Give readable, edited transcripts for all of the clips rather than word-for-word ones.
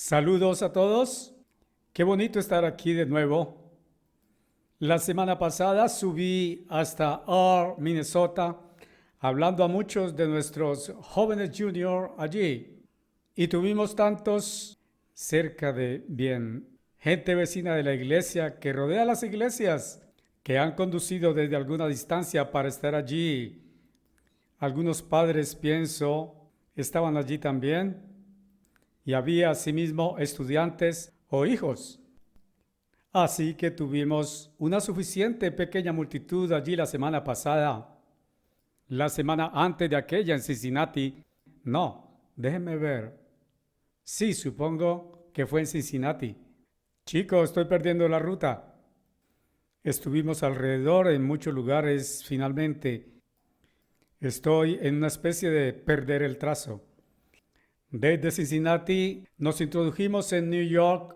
Saludos a todos. Qué bonito estar aquí de nuevo. La semana pasada subí hasta R, Minnesota, hablando a muchos de nuestros jóvenes junior allí. Y tuvimos tantos cerca de, gente vecina de la iglesia que rodea las iglesias, que han conducido desde alguna distancia para estar allí. Algunos padres, pienso, estaban allí también. Y había asimismo estudiantes o hijos. Así que tuvimos una suficiente pequeña multitud allí la semana pasada. La semana antes de aquella en Cincinnati. No, déjenme ver. Sí, supongo que fue en Cincinnati. Chicos, estoy perdiendo la ruta. Estuvimos alrededor en muchos lugares finalmente. Estoy en una especie de perder el trazo. Desde Cincinnati nos introdujimos en New York,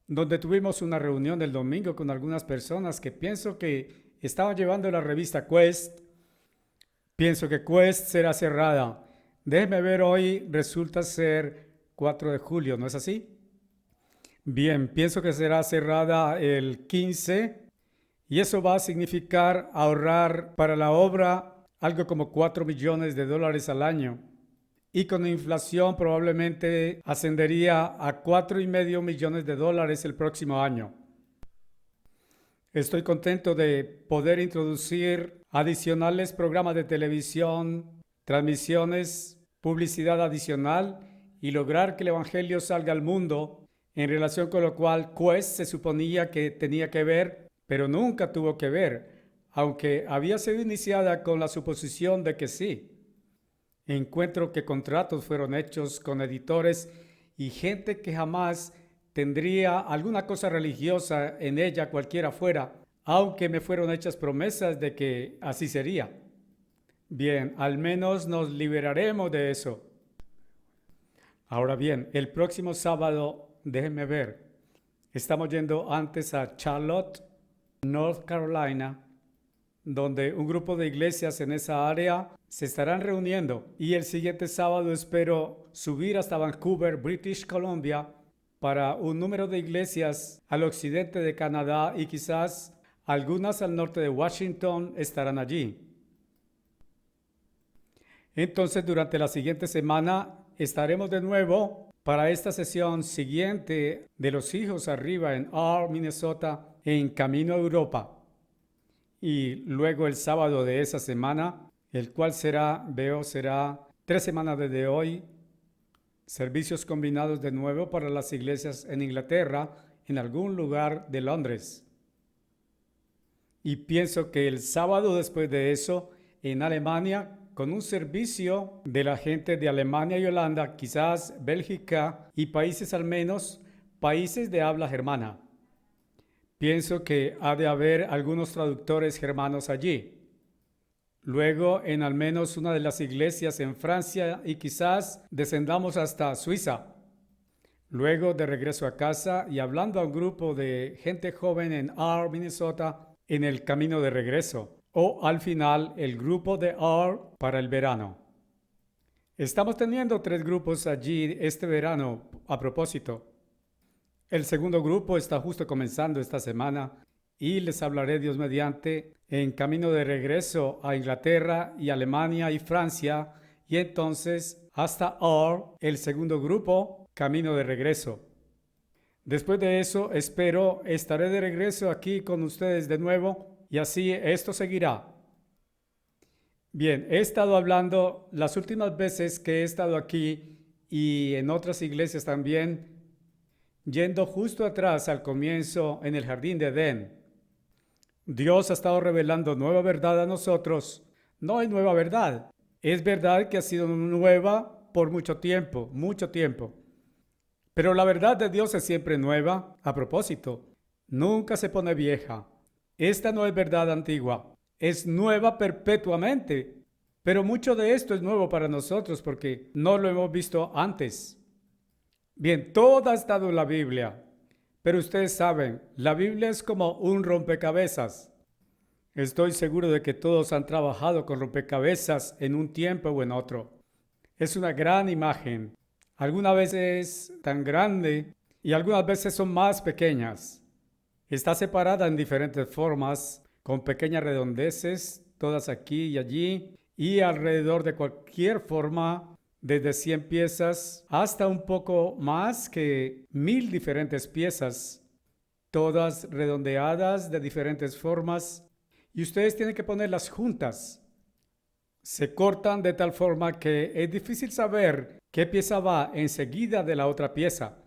donde tuvimos una reunión el domingo con algunas personas que pienso que estaban llevando la revista Quest. Pienso que Quest será cerrada. Déjenme ver, hoy resulta ser 4 de julio, ¿no es así? Bien, pienso que será cerrada el 15 y eso va a significar ahorrar para la obra algo como $4 millones al año. Y con inflación probablemente ascendería a $4,5 millones el próximo año. Estoy contento de poder introducir adicionales programas de televisión, transmisiones, publicidad adicional y lograr que el Evangelio salga al mundo, en relación con lo cual Quest se suponía que tenía que ver, pero nunca tuvo que ver, aunque había sido iniciada con la suposición de que sí. Encuentro que contratos fueron hechos con editores y gente que jamás tendría alguna cosa religiosa en ella, cualquiera fuera, aunque me fueron hechas promesas de que así sería. Bien, al menos nos liberaremos de eso. Ahora bien, el próximo sábado, déjenme ver, estamos yendo antes a Charlotte, North Carolina, donde un grupo de iglesias en esa área se estarán reuniendo, y el siguiente sábado espero subir hasta Vancouver, British Columbia, para un número de iglesias al occidente de Canadá y quizás algunas al norte de Washington estarán allí. Entonces, durante la siguiente semana estaremos de nuevo para esta sesión siguiente de los hijos arriba en R, Minnesota, en camino a Europa. Y luego el sábado de esa semana, el cual será 3 semanas desde hoy, servicios combinados de nuevo para las iglesias en Inglaterra, en algún lugar de Londres. Y pienso que el sábado después de eso, en Alemania, con un servicio de la gente de Alemania y Holanda, quizás Bélgica y países al menos, países de habla germana. Pienso que ha de haber algunos traductores germanos allí. Luego en al menos una de las iglesias en Francia y quizás descendamos hasta Suiza. Luego de regreso a casa y hablando a un grupo de gente joven en R, Minnesota, en el camino de regreso. O al final el grupo de R para el verano. Estamos teniendo 3 grupos allí este verano a propósito. El segundo grupo está justo comenzando esta semana y les hablaré, Dios mediante, en camino de regreso a Inglaterra y Alemania y Francia, y entonces hasta R, el segundo grupo, camino de regreso. Después de eso, espero estaré de regreso aquí con ustedes de nuevo y así esto seguirá. Bien, he estado hablando las últimas veces que he estado aquí y en otras iglesias también, yendo justo atrás al comienzo en el jardín de Edén. Dios ha estado revelando nueva verdad a nosotros. No hay nueva verdad. Es verdad que ha sido nueva por mucho tiempo, mucho tiempo. Pero la verdad de Dios es siempre nueva. A propósito, nunca se pone vieja. Esta no es verdad antigua. Es nueva perpetuamente. Pero mucho de esto es nuevo para nosotros porque no lo hemos visto antes. Bien, todo ha estado en la Biblia, pero ustedes saben, la Biblia es como un rompecabezas. Estoy seguro de que todos han trabajado con rompecabezas en un tiempo o en otro. Es una gran imagen. Algunas veces tan grande y algunas veces son más pequeñas. Está separada en diferentes formas, con pequeñas redondeces, todas aquí y allí, y alrededor de cualquier forma, desde 100 piezas hasta un poco más que 1000 diferentes piezas, todas redondeadas de diferentes formas, y ustedes tienen que ponerlas juntas. Se cortan de tal forma que es difícil saber qué pieza va enseguida de la otra pieza.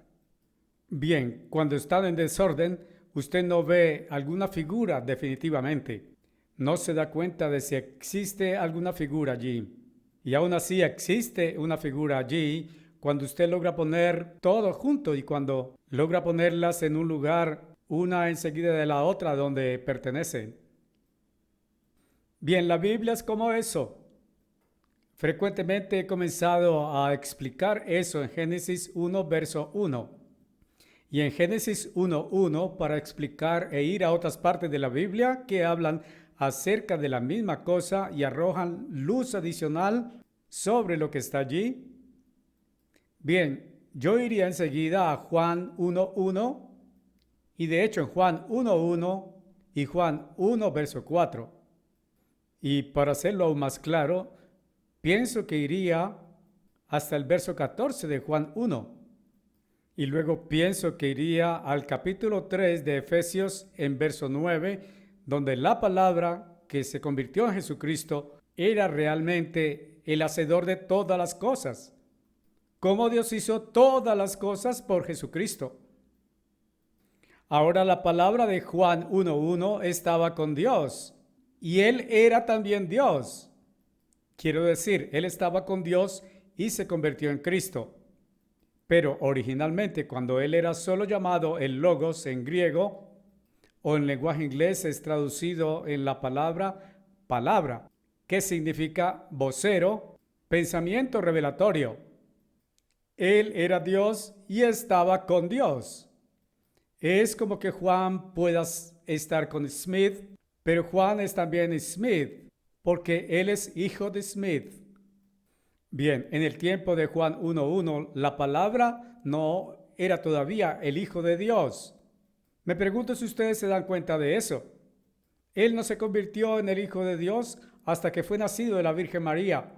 Bien, cuando están en desorden, usted no ve alguna figura definitivamente. No se da cuenta de si existe alguna figura allí. Y aún así existe una figura allí cuando usted logra poner todo junto y cuando logra ponerlas en un lugar, una enseguida de la otra donde pertenecen. Bien, la Biblia es como eso. Frecuentemente he comenzado a explicar eso en Génesis 1, verso 1. Y en Génesis 1:1 para explicar e ir a otras partes de la Biblia que hablan acerca de la misma cosa y arrojan luz adicional sobre lo que está allí. Bien, yo iría enseguida a Juan 1:1 y de hecho en Juan 1:1 y Juan 1, verso 4. Y para hacerlo aún más claro, pienso que iría hasta el verso 14 de Juan 1. Y luego pienso que iría al capítulo 3 de Efesios en verso 9, donde la palabra que se convirtió en Jesucristo era realmente el hacedor de todas las cosas. Cómo Dios hizo todas las cosas por Jesucristo. Ahora la palabra de Juan 1:1 estaba con Dios y Él era también Dios. Quiero decir, Él estaba con Dios y se convirtió en Cristo. Pero originalmente, cuando él era solo llamado el Logos en griego, o en lenguaje inglés es traducido en la palabra, que significa vocero, pensamiento revelatorio. Él era Dios y estaba con Dios. Es como que Juan pueda estar con Smith, pero Juan es también Smith, porque él es hijo de Smith. Bien, en el tiempo de Juan 1:1, la palabra no era todavía el Hijo de Dios. Me pregunto si ustedes se dan cuenta de eso. Él no se convirtió en el Hijo de Dios hasta que fue nacido de la Virgen María.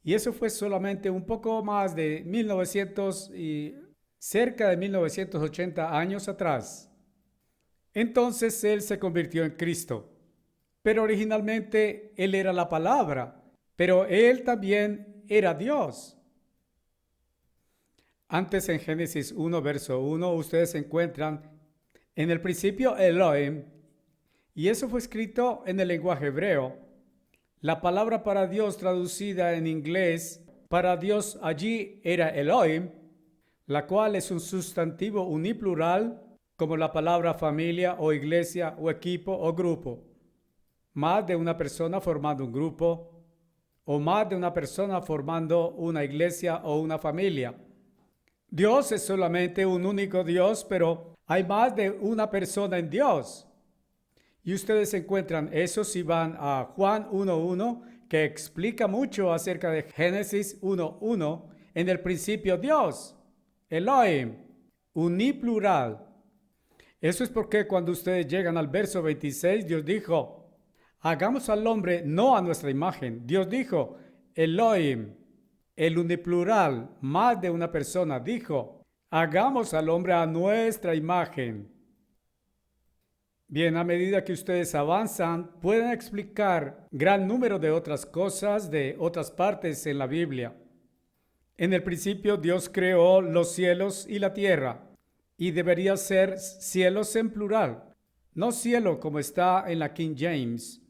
Y eso fue solamente un poco más de 1900 y cerca de 1980 años atrás. Entonces Él se convirtió en Cristo. Pero originalmente Él era la palabra, pero Él también era Dios. Antes en Génesis 1, verso 1, ustedes encuentran en el principio Elohim, y eso fue escrito en el lenguaje hebreo. La palabra para Dios traducida en inglés, para Dios allí era Elohim, la cual es un sustantivo uniplural, como la palabra familia o iglesia o equipo o grupo. Más de una persona formando un grupo, o más de una persona formando una iglesia o una familia. Dios es solamente un único Dios, pero hay más de una persona en Dios. Y ustedes encuentran eso si van a Juan 1:1, que explica mucho acerca de Génesis 1:1. En el principio Dios, Elohim, uniplural. Eso es porque cuando ustedes llegan al verso 26, Dios dijo, hagamos al hombre no a nuestra imagen. Dios dijo, Elohim, el uniplural, más de una persona, dijo, hagamos al hombre a nuestra imagen. Bien, a medida que ustedes avanzan, pueden explicar gran número de otras cosas de otras partes en la Biblia. En el principio Dios creó los cielos y la tierra, y debería ser cielos en plural, no cielo como está en la King James.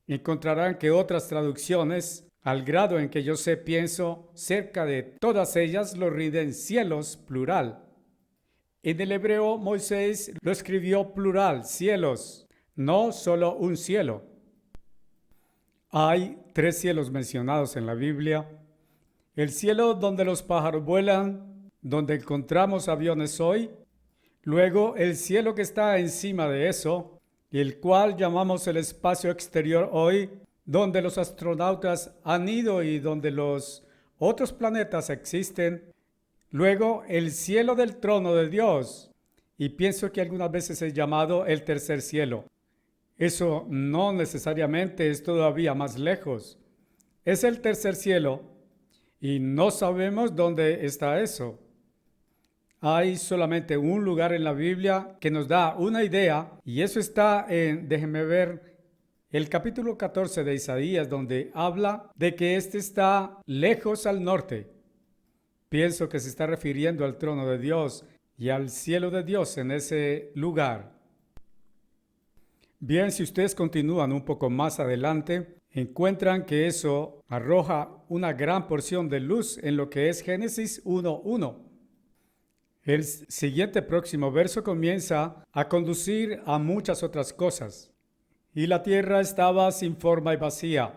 Encontrarán que otras traducciones, al grado en que yo pienso, cerca de todas ellas lo rinden cielos plural. En el hebreo Moisés lo escribió plural, cielos, no solo un cielo. Hay 3 cielos mencionados en la Biblia. El cielo donde los pájaros vuelan, donde encontramos aviones hoy. Luego el cielo que está encima de eso, el cual llamamos el espacio exterior hoy, donde los astronautas han ido y donde los otros planetas existen. Luego, el cielo del trono de Dios. Y pienso que algunas veces es llamado el tercer cielo. Eso no necesariamente es todavía más lejos. Es el tercer cielo y no sabemos dónde está eso. Hay solamente un lugar en la Biblia que nos da una idea y eso está en, déjenme ver, el capítulo 14 de Isaías, donde habla de que este está lejos al norte. Pienso que se está refiriendo al trono de Dios y al cielo de Dios en ese lugar. Bien, si ustedes continúan un poco más adelante, encuentran que eso arroja una gran porción de luz en lo que es Génesis 1:1. El siguiente próximo verso comienza a conducir a muchas otras cosas. Y la tierra estaba sin forma y vacía.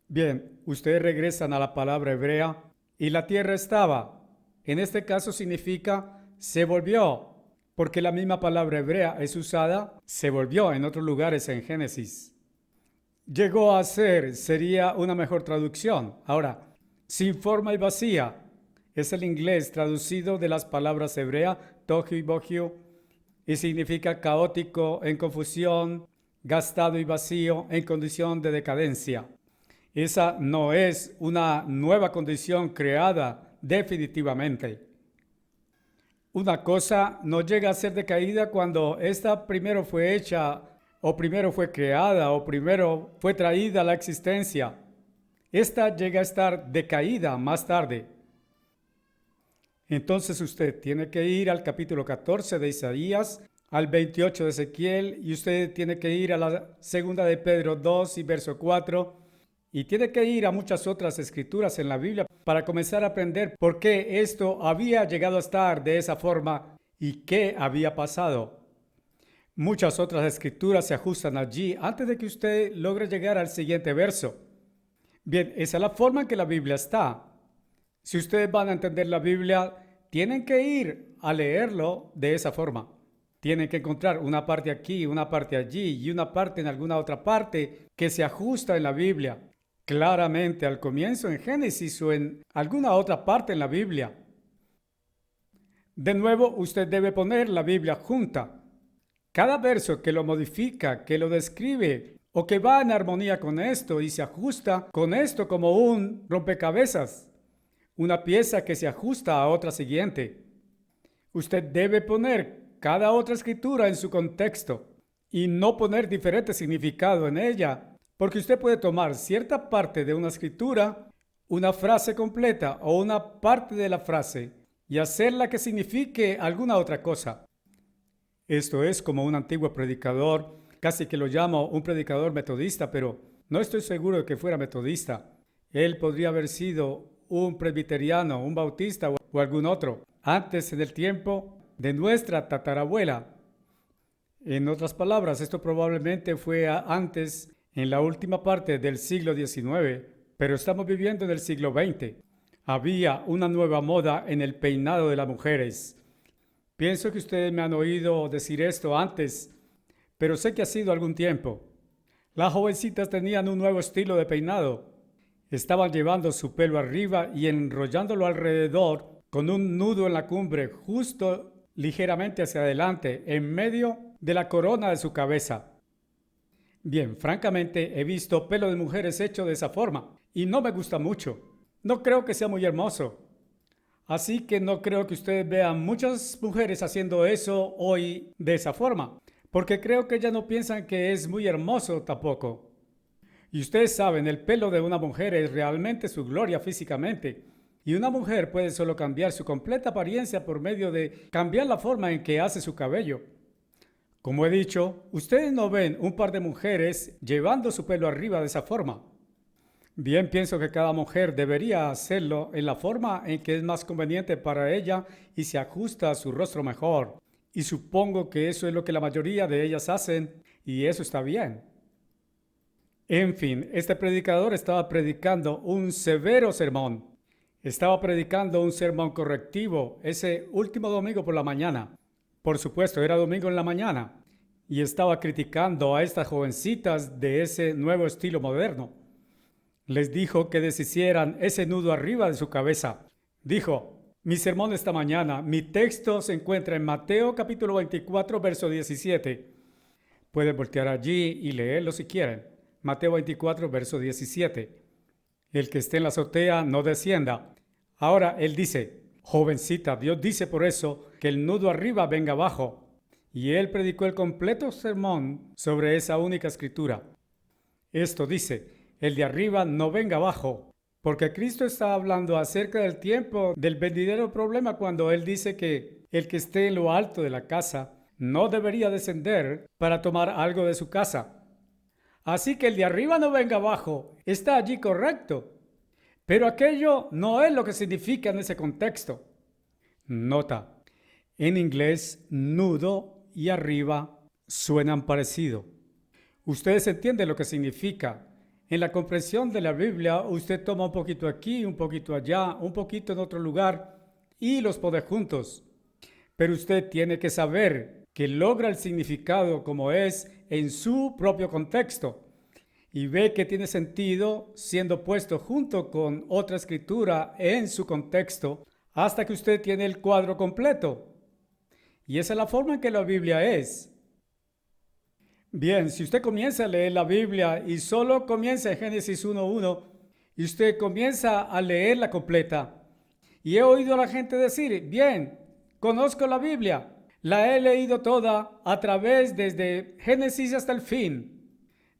Bien, ustedes regresan a la palabra hebrea y la tierra estaba. En este caso significa se volvió, porque la misma palabra hebrea es usada, se volvió en otros lugares en Génesis. Llegó a ser, sería una mejor traducción. Ahora, sin forma y vacía, es el inglés traducido de las palabras hebreas, tohu y bohu, y significa caótico, en confusión, gastado y vacío, en condición de decadencia. Esa no es una nueva condición creada definitivamente. Una cosa no llega a ser decaída cuando esta primero fue hecha, o primero fue creada, o primero fue traída a la existencia. Esta llega a estar decaída más tarde. Entonces usted tiene que ir al capítulo 14 de Isaías, al 28 de Ezequiel, y usted tiene que ir a la segunda de Pedro 2 y verso 4, y tiene que ir a muchas otras escrituras en la Biblia para comenzar a aprender por qué esto había llegado a estar de esa forma y qué había pasado. Muchas otras escrituras se ajustan allí antes de que usted logre llegar al siguiente verso. Bien, esa es la forma en que la Biblia está. Si ustedes van a entender la Biblia, tienen que ir a leerlo de esa forma. Tienen que encontrar una parte aquí, una parte allí y una parte en alguna otra parte que se ajusta en la Biblia. Claramente al comienzo en Génesis o en alguna otra parte en la Biblia. De nuevo, usted debe poner la Biblia junta. Cada verso que lo modifica, que lo describe o que va en armonía con esto y se ajusta con esto como un rompecabezas, una pieza que se ajusta a otra siguiente. Usted debe poner cada otra escritura en su contexto y no poner diferente significado en ella, porque usted puede tomar cierta parte de una escritura, una frase completa o una parte de la frase y hacerla que signifique alguna otra cosa. Esto es como un antiguo predicador, casi que lo llamo un predicador metodista, pero no estoy seguro de que fuera metodista. Él podría haber sido un presbiteriano, un bautista o algún otro, antes en el tiempo de nuestra tatarabuela. En otras palabras, esto probablemente fue antes, en la última parte del siglo XIX, pero estamos viviendo en el siglo XX. Había una nueva moda en el peinado de las mujeres. Pienso que ustedes me han oído decir esto antes, pero sé que ha sido algún tiempo. Las jovencitas tenían un nuevo estilo de peinado. Estaban llevando su pelo arriba y enrollándolo alrededor con un nudo en la cumbre, justo ligeramente hacia adelante, en medio de la corona de su cabeza. Bien, francamente he visto pelo de mujeres hecho de esa forma y no me gusta mucho. No creo que sea muy hermoso. Así que no creo que ustedes vean muchas mujeres haciendo eso hoy de esa forma, porque creo que ellas no piensan que es muy hermoso tampoco. Y ustedes saben, el pelo de una mujer es realmente su gloria físicamente. Y una mujer puede solo cambiar su completa apariencia por medio de cambiar la forma en que hace su cabello. Como he dicho, ustedes no ven un par de mujeres llevando su pelo arriba de esa forma. Bien, pienso que cada mujer debería hacerlo en la forma en que es más conveniente para ella y se ajusta a su rostro mejor. Y supongo que eso es lo que la mayoría de ellas hacen y eso está bien. En fin, este predicador estaba predicando un severo sermón. Estaba predicando un sermón correctivo ese último domingo por la mañana. Por supuesto, era domingo en la mañana. Y estaba criticando a estas jovencitas de ese nuevo estilo moderno. Les dijo que deshicieran ese nudo arriba de su cabeza. Dijo, Mi sermón esta mañana, mi texto se encuentra en Mateo capítulo 24, verso 17. Pueden voltear allí y leerlo si quieren. Mateo 24, verso 17. El que esté en la azotea no descienda. Ahora él dice, jovencita, Dios dice por eso que el nudo arriba venga abajo. Y él predicó el completo sermón sobre esa única escritura. Esto dice, el de arriba no venga abajo. Porque Cristo está hablando acerca del tiempo del venidero problema cuando Él dice que el que esté en lo alto de la casa no debería descender para tomar algo de su casa. Así que el de arriba no venga abajo está allí correcto. Pero aquello no es lo que significa en ese contexto. Nota, en inglés nudo y arriba suenan parecido. Ustedes entienden lo que significa. En la comprensión de la Biblia, usted toma un poquito aquí, un poquito allá, un poquito en otro lugar y los pone juntos. Pero usted tiene que saber que logra el significado como es en su propio contexto y ve que tiene sentido siendo puesto junto con otra escritura en su contexto hasta que usted tiene el cuadro completo. Y esa es la forma en que la Biblia es. Bien, si usted comienza a leer la Biblia y solo comienza en Génesis 1:1 y usted comienza a leerla completa, y he oído a la gente decir, bien, conozco la Biblia, la he leído toda a través desde Génesis hasta el fin.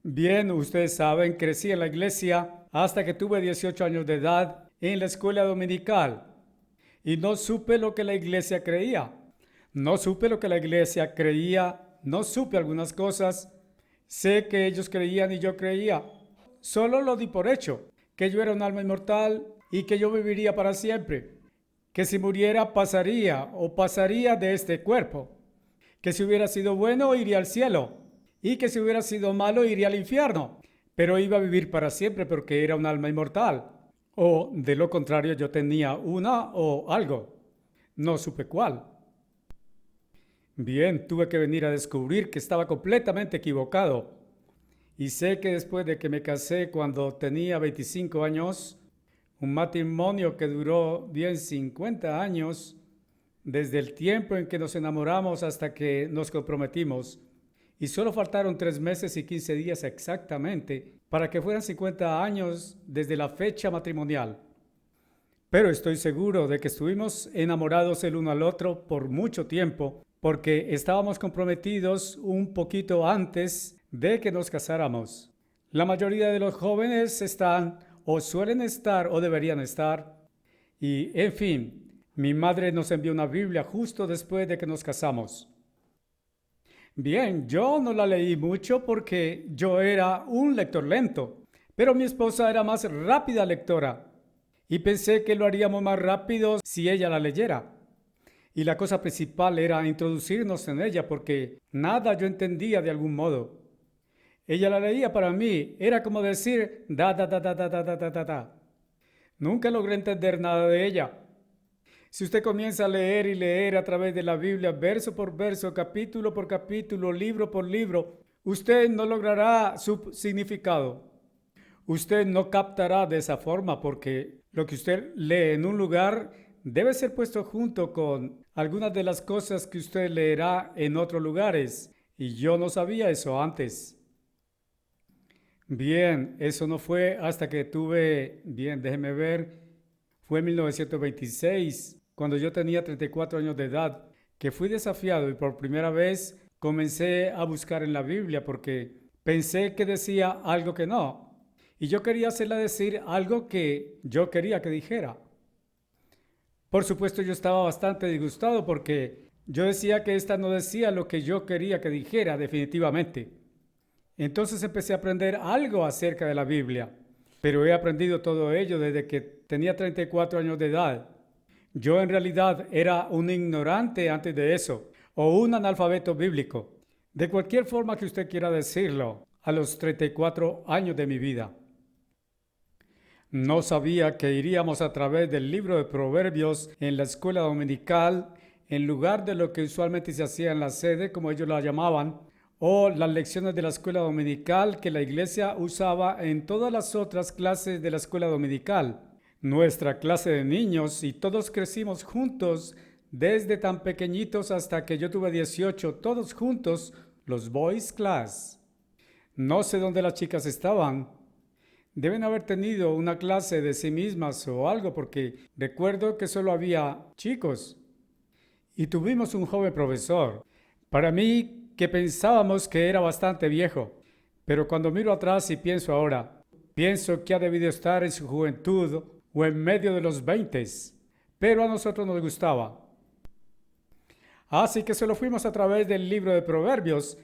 Bien, ustedes saben, crecí en la iglesia hasta que tuve 18 años de edad en la escuela dominical y no supe lo que la iglesia creía. No supe lo que la iglesia creía. No supe algunas cosas, sé que ellos creían y yo creía. Solo lo di por hecho, que yo era un alma inmortal y que yo viviría para siempre. Que si muriera pasaría de este cuerpo. Que si hubiera sido bueno iría al cielo y que si hubiera sido malo iría al infierno. Pero iba a vivir para siempre porque era un alma inmortal. O de lo contrario yo tenía una o algo. No supe cuál. Bien, tuve que venir a descubrir que estaba completamente equivocado. Y sé que después de que me casé cuando tenía 25 años, un matrimonio que duró bien 50 años, desde el tiempo en que nos enamoramos hasta que nos comprometimos, y solo faltaron 3 meses y 15 días exactamente para que fueran 50 años desde la fecha matrimonial. Pero estoy seguro de que estuvimos enamorados el uno al otro por mucho tiempo, porque estábamos comprometidos un poquito antes de que nos casáramos. La mayoría de los jóvenes están o suelen estar o deberían estar. Y, en fin, mi madre nos envió una Biblia justo después de que nos casamos. Bien, yo no la leí mucho porque yo era un lector lento, pero mi esposa era más rápida lectora y pensé que lo haríamos más rápido si ella la leyera. Y la cosa principal era introducirnos en ella porque nada yo entendía de algún modo. Ella la leía para mí, era como decir da, da, da, da, da, da, da, da, da. Nunca logré entender nada de ella. Si usted comienza a leer y leer a través de la Biblia, verso por verso, capítulo por capítulo, libro por libro, usted no logrará su significado. Usted no captará de esa forma porque lo que usted lee en un lugar debe ser puesto junto con algunas de las cosas que usted leerá en otros lugares. Y yo no sabía eso antes. Bien, eso no fue hasta que déjeme ver, fue en 1926, cuando yo tenía 34 años de edad, que fui desafiado y por primera vez comencé a buscar en la Biblia porque pensé que decía algo que no. Y yo quería hacerla decir algo que yo quería que dijera. Por supuesto, yo estaba bastante disgustado porque yo decía que esta no decía lo que yo quería que dijera definitivamente. Entonces empecé a aprender algo acerca de la Biblia, pero he aprendido todo ello desde que tenía 34 años de edad. Yo en realidad era un ignorante antes de eso, o un analfabeto bíblico, de cualquier forma que usted quiera decirlo, a los 34 años de mi vida. No sabía que iríamos a través del libro de Proverbios en la escuela dominical, en lugar de lo que usualmente se hacía en la sede, como ellos la llamaban, o las lecciones de la escuela dominical que la iglesia usaba en todas las otras clases de la escuela dominical. nuestra clase de niños y todos crecimos juntos desde tan pequeñitos hasta que yo tuve 18, todos juntos, los Boys Class. No sé dónde las chicas estaban. Deben haber tenido una clase de sí mismas o algo porque recuerdo que solo había chicos. Y tuvimos un joven profesor. Para mí, que pensábamos que era bastante viejo. Pero cuando miro atrás y pienso ahora, pienso que ha debido estar en su juventud o en medio de los 20. Pero a nosotros nos gustaba. Así que solo fuimos a través del libro de Proverbios.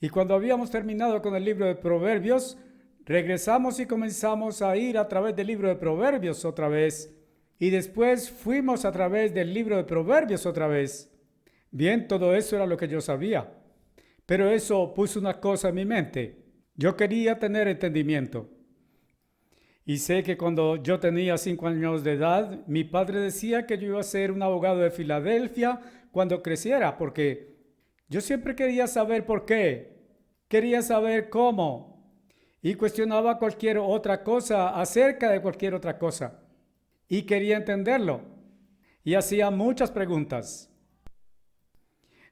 Y cuando habíamos terminado con el libro de Proverbios, regresamos y comenzamos a ir a través del libro de Proverbios otra vez. Y después fuimos a través del libro de Proverbios otra vez. Bien, todo eso era lo que yo sabía. Pero eso puso una cosa en mi mente. Yo quería tener entendimiento. Y sé que cuando yo tenía 5 años de edad, mi padre decía que yo iba a ser un abogado de Filadelfia cuando creciera, porque yo siempre quería saber por qué. Quería saber cómo. Y cuestionaba cualquier otra cosa acerca de cualquier otra cosa. Y quería entenderlo. Y hacía muchas preguntas.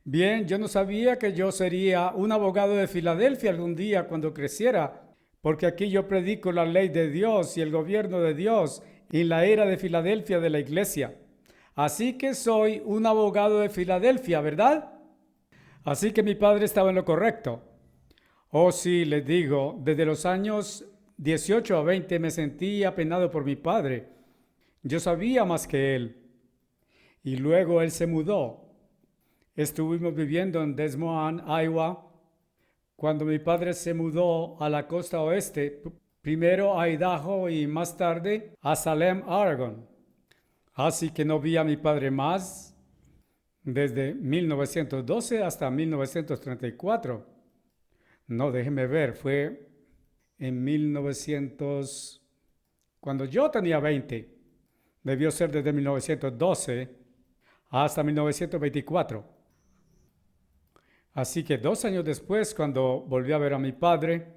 Bien, yo no sabía que yo sería un abogado de Filadelfia algún día cuando creciera, porque aquí yo predico la ley de Dios y el gobierno de Dios en la era de Filadelfia de la iglesia. Así que soy un abogado de Filadelfia, ¿verdad? Así que mi padre estaba en lo correcto. Oh, sí, les digo, desde los años 18 a 20 me sentí apenado por mi padre. Yo sabía más que él. Y luego él se mudó. Estuvimos viviendo en Des Moines, Iowa, cuando mi padre se mudó a la costa oeste, primero a Idaho y más tarde a Salem, Oregon. Así que no vi a mi padre más desde 1912 hasta 1934. No, déjeme ver, fue en 1900, cuando yo tenía 20. Debió ser desde 1912 hasta 1924. Así que 2 años después, cuando volví a ver a mi padre,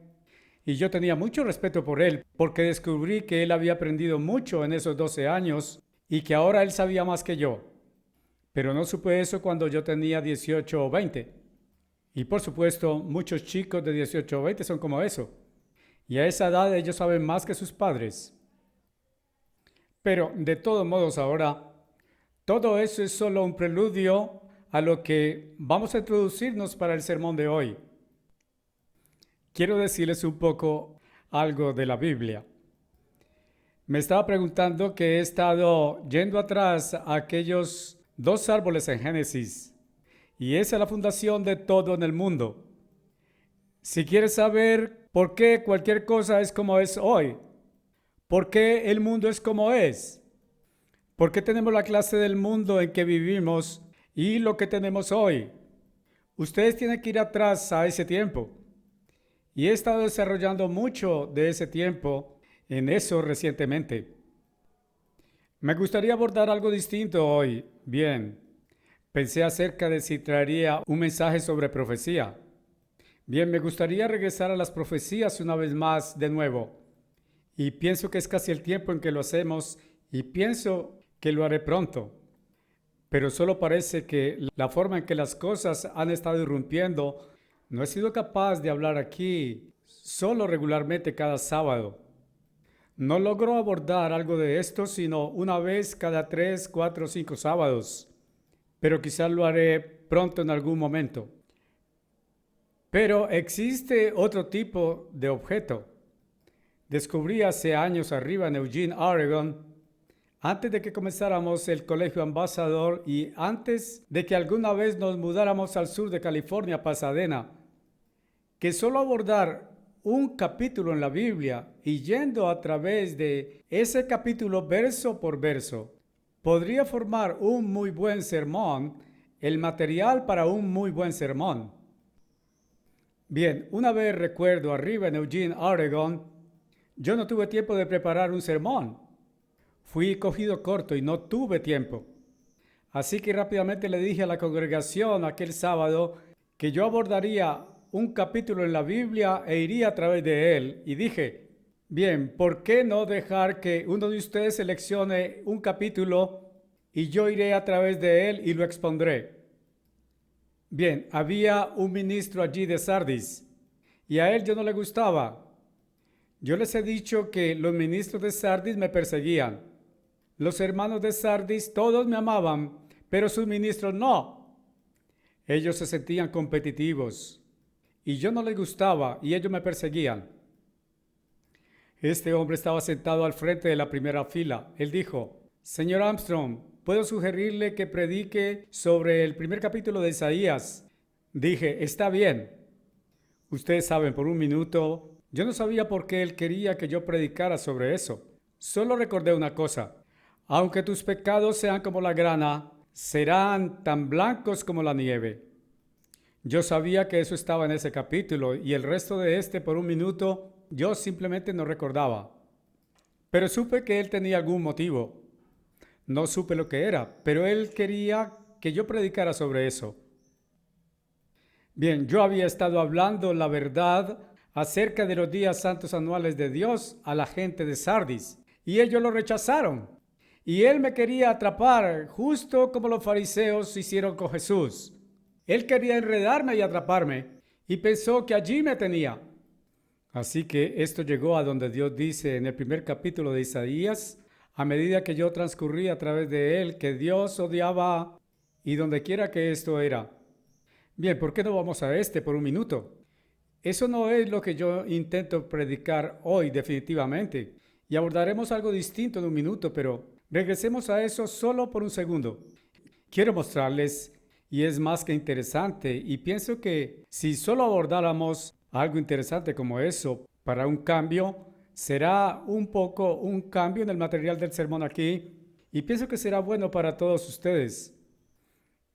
y yo tenía mucho respeto por él, porque descubrí que él había aprendido mucho en esos 12 años y que ahora él sabía más que yo. Pero no supe eso cuando yo tenía 18 o 20. Y por supuesto, muchos chicos de 18 o 20 son como eso. Y a esa edad ellos saben más que sus padres. Pero de todos modos ahora, todo eso es solo un preludio a lo que vamos a introducirnos para el sermón de hoy. Quiero decirles un poco algo de la Biblia. Me estaba preguntando que he estado yendo atrás a aquellos 2 árboles en Génesis, y esa es la fundación de todo en el mundo. Si quieres saber por qué cualquier cosa es como es hoy, por qué el mundo es como es, por qué tenemos la clase del mundo en que vivimos y lo que tenemos hoy, ustedes tienen que ir atrás a ese tiempo. Y he estado desarrollando mucho de ese tiempo en eso recientemente. Me gustaría abordar algo distinto hoy. Bien, pensé acerca de si traería un mensaje sobre profecía. Bien, me gustaría regresar a las profecías una vez más de nuevo. Y pienso que es casi el tiempo en que lo hacemos y pienso que lo haré pronto. Pero solo parece que la forma en que las cosas han estado irrumpiendo, no he sido capaz de hablar aquí solo regularmente cada sábado. No logro abordar algo de esto sino una vez cada 3, 4, 5 sábados. Pero quizás lo haré pronto en algún momento. Pero existe otro tipo de objeto. Descubrí hace años arriba en Eugene, Oregon, antes de que comenzáramos el Colegio Ambassador y antes de que alguna vez nos mudáramos al sur de California, Pasadena, que solo abordar un capítulo en la Biblia y yendo a través de ese capítulo verso por verso, podría formar un muy buen sermón, el material para un muy buen sermón. Bien, una vez recuerdo arriba en Eugene, Oregon, yo no tuve tiempo de preparar un sermón. Fui cogido corto y no tuve tiempo. Así que rápidamente le dije a la congregación aquel sábado que yo abordaría un capítulo en la Biblia e iría a través de él. Y dije, Bien, ¿por qué no dejar que uno de ustedes seleccione un capítulo y yo iré a través de él y lo expondré? Bien, había un ministro allí de Sardis y a él yo no le gustaba. Yo les he dicho que los ministros de Sardis me perseguían. Los hermanos de Sardis todos me amaban, pero sus ministros no. Ellos se sentían competitivos y yo no les gustaba y ellos me perseguían. Este hombre estaba sentado al frente de la primera fila. Él dijo: Señor Armstrong, ¿puedo sugerirle que predique sobre el primer capítulo de Isaías? Dije: está bien. Ustedes saben, por un minuto, yo no sabía por qué él quería que yo predicara sobre eso. Solo recordé una cosa: aunque tus pecados sean como la grana, serán tan blancos como la nieve. Yo sabía que eso estaba en ese capítulo y el resto de por un minuto, yo simplemente no recordaba. Pero supe que él tenía algún motivo. No supe lo que era, pero él quería que yo predicara sobre eso. Bien, yo había estado hablando la verdad acerca de los días santos anuales de Dios a la gente de Sardis, y ellos lo rechazaron. Y él me quería atrapar, justo como los fariseos hicieron con Jesús. Él quería enredarme y atraparme, y pensó que allí me tenía. Así que esto llegó a donde Dios dice en el primer capítulo de Isaías, a medida que yo transcurría a través de él, que Dios odiaba y donde quiera que esto era. Bien, ¿por qué no vamos a por un minuto? Eso no es lo que yo intento predicar hoy definitivamente, y abordaremos algo distinto en un minuto, pero regresemos a eso solo por un segundo. Quiero mostrarles, y es más que interesante, y pienso que si solo abordáramos algo interesante como eso para un cambio, será un poco un cambio en el material del sermón aquí, y pienso que será bueno para todos ustedes.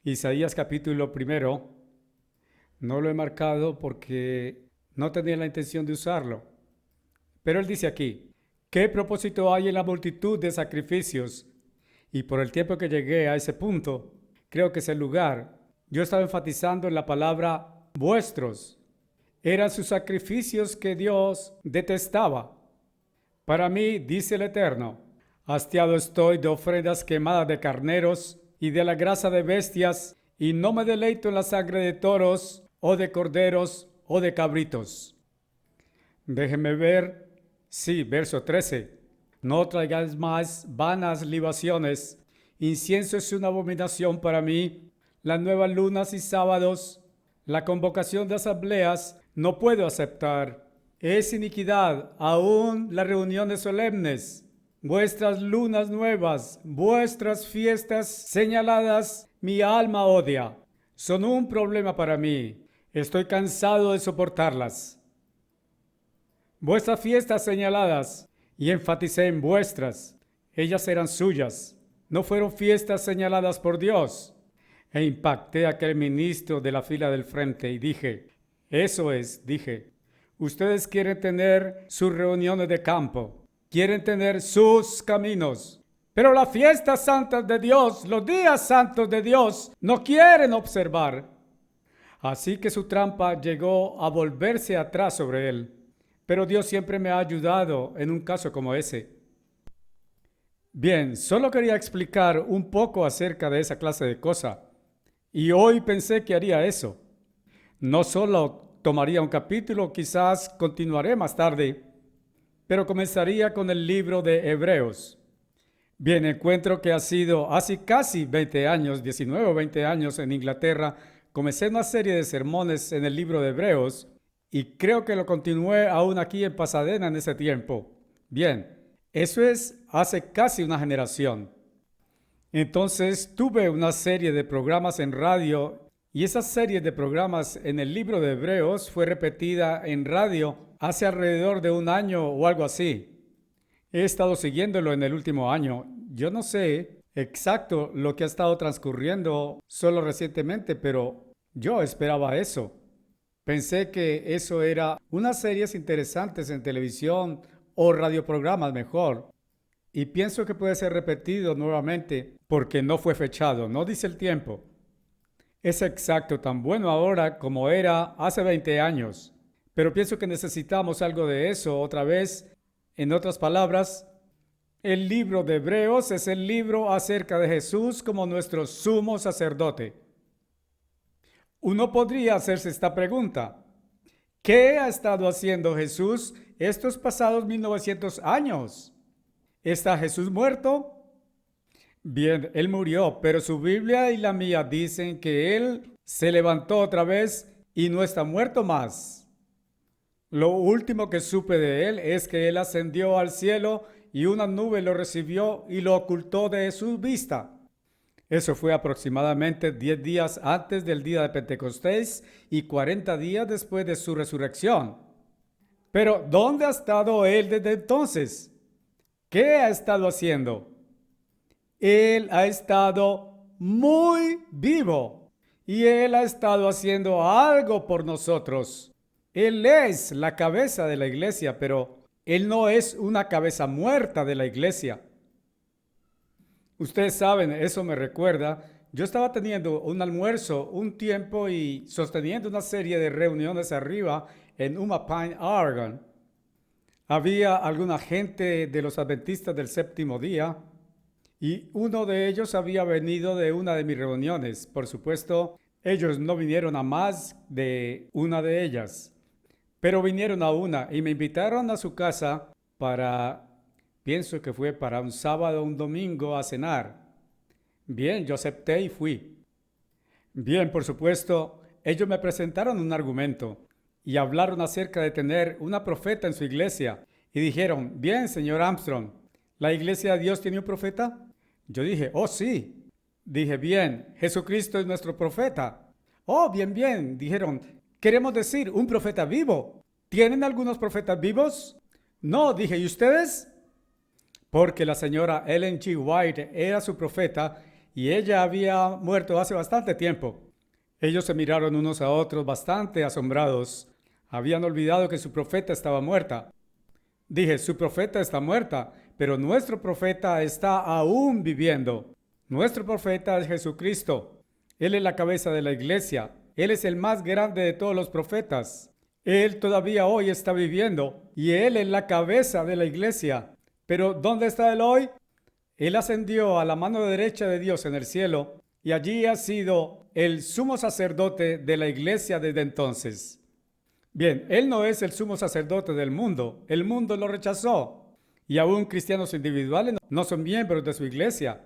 Isaías capítulo 1, no lo he marcado porque no tenía la intención de usarlo, pero él dice aquí: ¿qué propósito hay en la multitud de sacrificios? Y por el tiempo que llegué a ese punto, creo que es el lugar, yo estaba enfatizando en la palabra vuestros. Eran sus sacrificios que Dios detestaba. Para mí, dice el Eterno, hastiado estoy de ofrendas quemadas de carneros y de la grasa de bestias, y no me deleito en la sangre de toros, o de corderos, o de cabritos. Déjenme ver. Sí, verso 13. No traigáis más vanas libaciones. Incienso es una abominación para mí. Las nuevas lunas y sábados, la convocación de asambleas, no puedo aceptar. Es iniquidad, aún las reuniones solemnes. Vuestras lunas nuevas, vuestras fiestas señaladas, mi alma odia. Son un problema para mí. Estoy cansado de soportarlas. Vuestras fiestas señaladas, y enfaticé en vuestras, ellas eran suyas, no fueron fiestas señaladas por Dios. E impacté a aquel ministro de la fila del frente y dije: eso es, dije, ustedes quieren tener sus reuniones de campo, quieren tener sus caminos, pero las fiestas santas de Dios, los días santos de Dios, no quieren observar. Así que su trampa llegó a volverse atrás sobre él. Pero Dios siempre me ha ayudado en un caso como ese. Bien, solo quería explicar un poco acerca de esa clase de cosa. Y hoy pensé que haría eso. No solo tomaría un capítulo, quizás continuaré más tarde, pero comenzaría con el libro de Hebreos. Bien, encuentro que ha sido hace casi 20 años, 19 o 20 años en Inglaterra, comencé una serie de sermones en el libro de Hebreos y creo que lo continué aún aquí en Pasadena en ese tiempo. Bien, eso es hace casi una generación. Entonces tuve una serie de programas en radio y esa serie de programas en el libro de Hebreos fue repetida en radio hace alrededor de un año o algo así. He estado siguiéndolo en el último año. Yo no sé exacto lo que ha estado transcurriendo solo recientemente, pero yo esperaba eso. Pensé que eso era unas series interesantes en televisión o radioprogramas mejor. Y pienso que puede ser repetido nuevamente porque no fue fechado, no dice el tiempo. Es exacto, tan bueno ahora como era hace 20 años. Pero pienso que necesitamos algo de eso otra vez En otras palabras, el libro de Hebreos es el libro acerca de Jesús como nuestro sumo sacerdote. Uno podría hacerse esta pregunta: ¿qué ha estado haciendo Jesús estos pasados 1900 años? ¿Está Jesús muerto? Bien, Él murió, pero su Biblia y la mía dicen que Él se levantó otra vez y no está muerto más. Lo último que supe de Él es que Él ascendió al cielo y una nube lo recibió y lo ocultó de su vista. Eso fue aproximadamente 10 días antes del día de Pentecostés y 40 días después de su resurrección. Pero, ¿dónde ha estado Él desde entonces? ¿Qué ha estado haciendo? Él ha estado muy vivo y Él ha estado haciendo algo por nosotros. Él es la cabeza de la iglesia, pero Él no es una cabeza muerta de la iglesia. Ustedes saben, eso me recuerda, yo estaba teniendo un almuerzo un tiempo y sosteniendo una serie de reuniones arriba en Umpine, Oregon. Había alguna gente de los adventistas del séptimo día y uno de ellos había venido de una de mis reuniones. Por supuesto, ellos no vinieron a más de una de ellas, pero vinieron a una y me invitaron a su casa pienso que fue para un sábado o un domingo a cenar. Bien, yo acepté y fui. Bien, por supuesto, ellos me presentaron un argumento y hablaron acerca de tener una profeta en su iglesia. Y dijeron: bien, señor Armstrong, ¿la iglesia de Dios tiene un profeta? Yo dije: oh, sí. Dije: bien, Jesucristo es nuestro profeta. Oh, bien, bien. Dijeron: queremos decir, un profeta vivo. ¿Tienen algunos profetas vivos? No, dije: ¿y ustedes? Porque la señora Ellen G. White era su profeta y ella había muerto hace bastante tiempo. Ellos se miraron unos a otros bastante asombrados. Habían olvidado que su profeta estaba muerta. Dije: su profeta está muerta, pero nuestro profeta está aún viviendo. Nuestro profeta es Jesucristo. Él es la cabeza de la iglesia. Él es el más grande de todos los profetas. Él todavía hoy está viviendo y Él es la cabeza de la iglesia. Pero ¿dónde está Él hoy? Él ascendió a la mano derecha de Dios en el cielo y allí ha sido el sumo sacerdote de la iglesia desde entonces. Bien, Él no es el sumo sacerdote del mundo. El mundo lo rechazó y aún cristianos individuales no son miembros de su iglesia.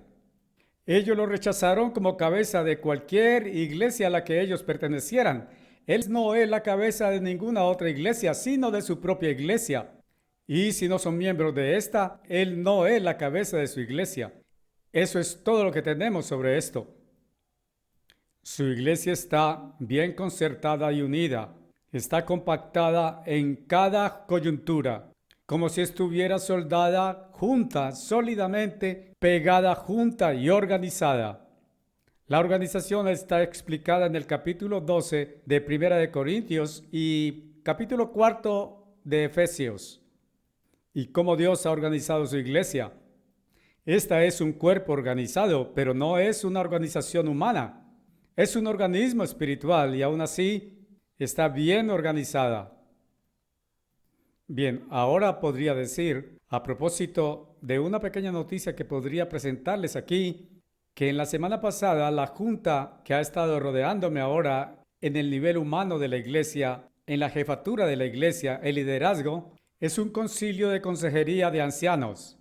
Ellos lo rechazaron como cabeza de cualquier iglesia a la que ellos pertenecieran. Él no es la cabeza de ninguna otra iglesia, sino de su propia iglesia. Y si no son miembros de esta, Él no es la cabeza de su iglesia. Eso es todo lo que tenemos sobre esto. Su iglesia está bien concertada y unida. Está compactada en cada coyuntura, como si estuviera soldada junta, sólidamente pegada junta y organizada. La organización está explicada en el capítulo 12 de Primera de Corintios y capítulo 4 de Efesios. Y cómo Dios ha organizado su iglesia. Esta es un cuerpo organizado, pero no es una organización humana. Es un organismo espiritual y aún así está bien organizada. Bien, ahora podría decir, a propósito de una pequeña noticia que podría presentarles aquí, que en la semana pasada la junta que ha estado rodeándome ahora en el nivel humano de la iglesia, en la jefatura de la iglesia, el liderazgo, es un concilio de consejería de ancianos.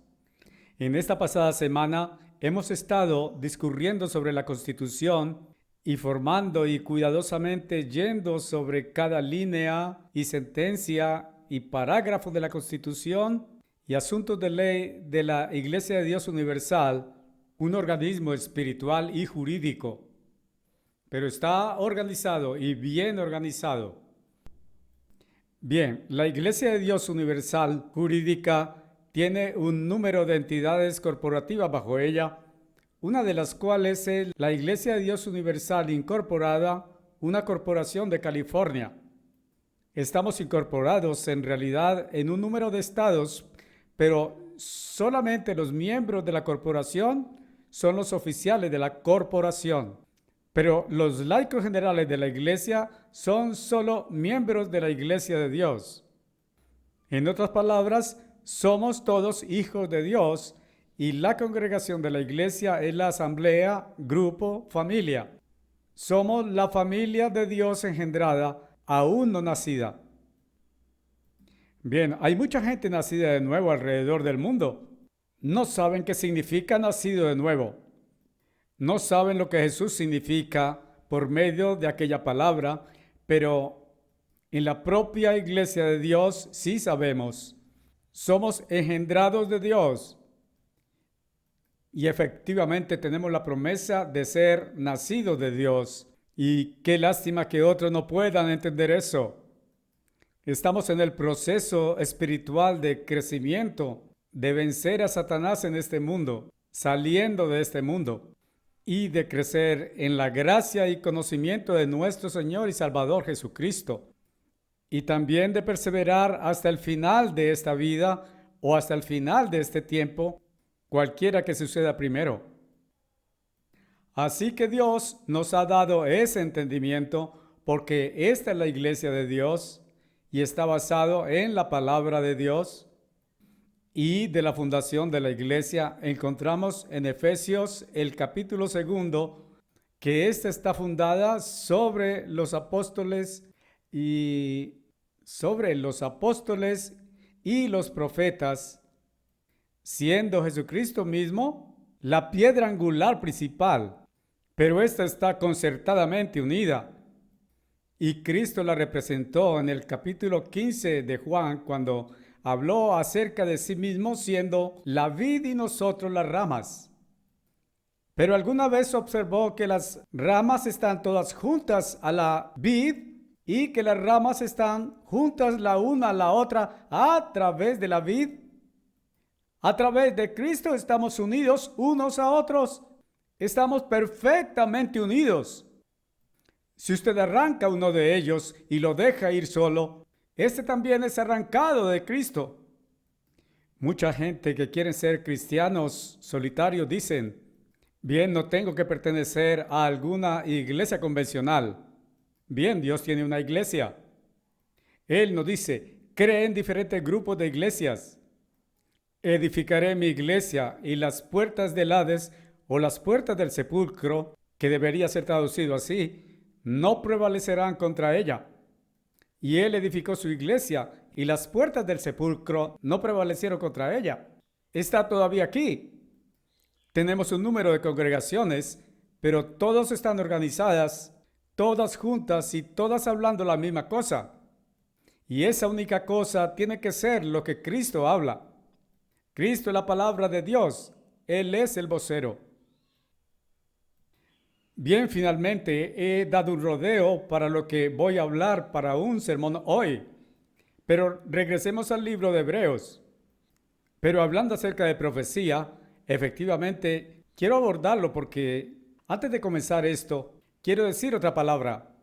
En esta pasada semana hemos estado discurriendo sobre la Constitución y formando y cuidadosamente yendo sobre cada línea y sentencia y parágrafo de la Constitución y asuntos de ley de la Iglesia de Dios Universal, un organismo espiritual y jurídico, pero está organizado y bien organizado. Bien, la Iglesia de Dios Universal Jurídica tiene un número de entidades corporativas bajo ella, una de las cuales es la Iglesia de Dios Universal Incorporada, una corporación de California. Estamos incorporados en realidad en un número de estados, pero solamente los miembros de la corporación son los oficiales de la corporación. Pero los laicos generales de la iglesia son solo miembros de la iglesia de Dios. En otras palabras, somos todos hijos de Dios y la congregación de la iglesia es la asamblea, grupo, familia. Somos la familia de Dios engendrada, aún no nacida. Bien, hay mucha gente nacida de nuevo alrededor del mundo. No saben qué significa nacido de nuevo. No saben lo que Jesús significa por medio de aquella palabra, pero en la propia iglesia de Dios sí sabemos. Somos engendrados de Dios y efectivamente tenemos la promesa de ser nacidos de Dios. Y qué lástima que otros no puedan entender eso. Estamos en el proceso espiritual de crecimiento, de vencer a Satanás en este mundo, saliendo de este mundo, y de crecer en la gracia y conocimiento de nuestro Señor y Salvador Jesucristo. Y también de perseverar hasta el final de esta vida o hasta el final de este tiempo, cualquiera que suceda primero. Así que Dios nos ha dado ese entendimiento porque esta es la iglesia de Dios y está basado en la palabra de Dios. Y de la fundación de la iglesia encontramos en Efesios el capítulo 2 que esta está fundada sobre los apóstoles y los profetas, siendo Jesucristo mismo la piedra angular principal, pero esta está concertadamente unida. Y Cristo la representó en el capítulo 15 de Juan cuando habló acerca de sí mismo siendo la vid y nosotros las ramas. Pero alguna vez observó que las ramas están todas juntas a la vid y que las ramas están juntas la una a la otra a través de la vid. A través de Cristo estamos unidos unos a otros. Estamos perfectamente unidos. Si usted arranca uno de ellos y lo deja ir solo, este también es arrancado de Cristo. Mucha gente que quiere ser cristianos solitarios dicen, bien, no tengo que pertenecer a alguna iglesia convencional. Bien, Dios tiene una iglesia. Él nos dice, cree en diferentes grupos de iglesias. Edificaré mi iglesia y las puertas del Hades o las puertas del sepulcro, que debería ser traducido así, no prevalecerán contra ella. Y él edificó su iglesia y las puertas del sepulcro no prevalecieron contra ella. Está todavía aquí. Tenemos un número de congregaciones, pero todas están organizadas, todas juntas y todas hablando la misma cosa. Y esa única cosa tiene que ser lo que Cristo habla. Cristo es la palabra de Dios. Él es el vocero. Bien, finalmente he dado un rodeo para lo que voy a hablar para un sermón hoy. Pero regresemos al libro de Hebreos. Pero hablando acerca de profecía, efectivamente quiero abordarlo porque antes de comenzar esto, quiero decir otra palabra.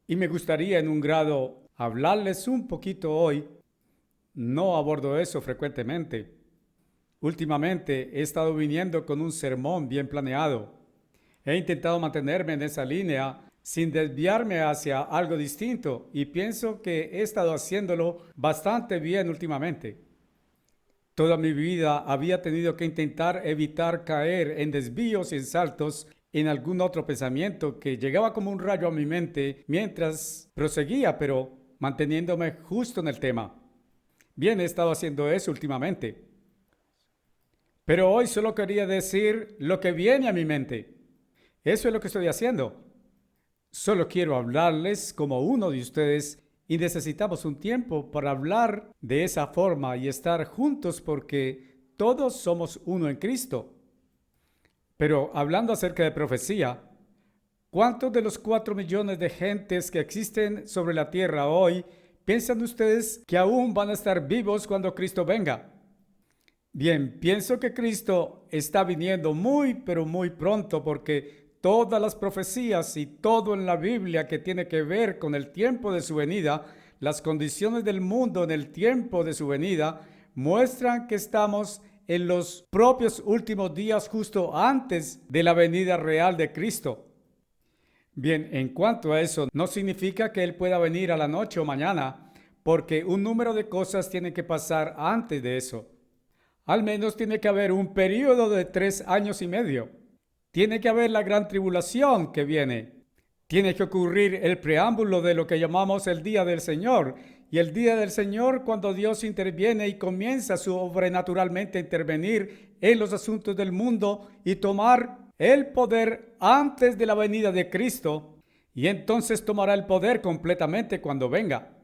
Y me gustaría en un grado hablarles un poquito hoy. No abordo eso frecuentemente. Últimamente he estado viniendo con un sermón bien planeado. He intentado mantenerme en esa línea sin desviarme hacia algo distinto y pienso que he estado haciéndolo bastante bien últimamente. Toda mi vida había tenido que intentar evitar caer en desvíos y en saltos en algún otro pensamiento que llegaba como un rayo a mi mente mientras proseguía, pero manteniéndome justo en el tema. Bien, he estado haciendo eso últimamente. Pero hoy solo quería decir lo que viene a mi mente. Eso es lo que estoy haciendo. Solo quiero hablarles como uno de ustedes y necesitamos un tiempo para hablar de esa forma y estar juntos porque todos somos uno en Cristo. Pero hablando acerca de profecía, ¿cuántos de los 4 millones de gentes que existen sobre la tierra hoy piensan ustedes que aún van a estar vivos cuando Cristo venga? Bien, pienso que Cristo está viniendo muy, pero muy pronto porque todas las profecías y todo en la Biblia que tiene que ver con el tiempo de su venida, las condiciones del mundo en el tiempo de su venida, muestran que estamos en los propios últimos días justo antes de la venida real de Cristo. Bien, en cuanto a eso, no significa que Él pueda venir a la noche o mañana, porque un número de cosas tiene que pasar antes de eso. Al menos tiene que haber un período de 3 años y medio. Tiene que haber la gran tribulación que viene. Tiene que ocurrir el preámbulo de lo que llamamos el día del Señor. Y el día del Señor, cuando Dios interviene y comienza sobrenaturalmente a intervenir en los asuntos del mundo y tomar el poder antes de la venida de Cristo, y entonces tomará el poder completamente cuando venga.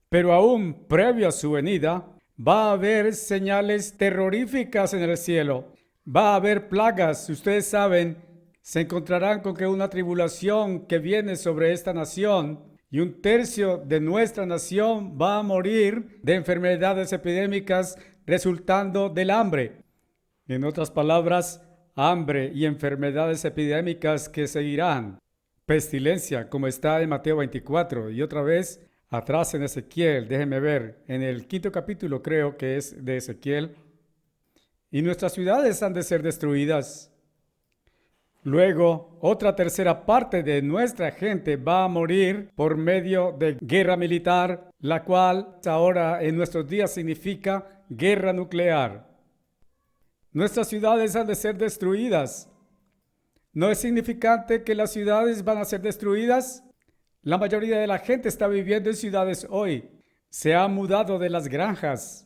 Pero aún previo a su venida, va a haber señales terroríficas en el cielo. Va a haber plagas. Ustedes saben, se encontrarán con que una tribulación que viene sobre esta nación y 1/3 de nuestra nación va a morir de enfermedades epidémicas resultando del hambre. En otras palabras, hambre y enfermedades epidémicas que seguirán. Pestilencia, como está en Mateo 24. Y otra vez, atrás en Ezequiel, déjenme ver, en el 5º capítulo creo que es de Ezequiel. Y nuestras ciudades han de ser destruidas. Luego, otra tercera parte de nuestra gente va a morir por medio de guerra militar, la cual ahora en nuestros días significa guerra nuclear. Nuestras ciudades han de ser destruidas. ¿No es significante que las ciudades van a ser destruidas? La mayoría de la gente está viviendo en ciudades hoy. Se ha mudado de las granjas.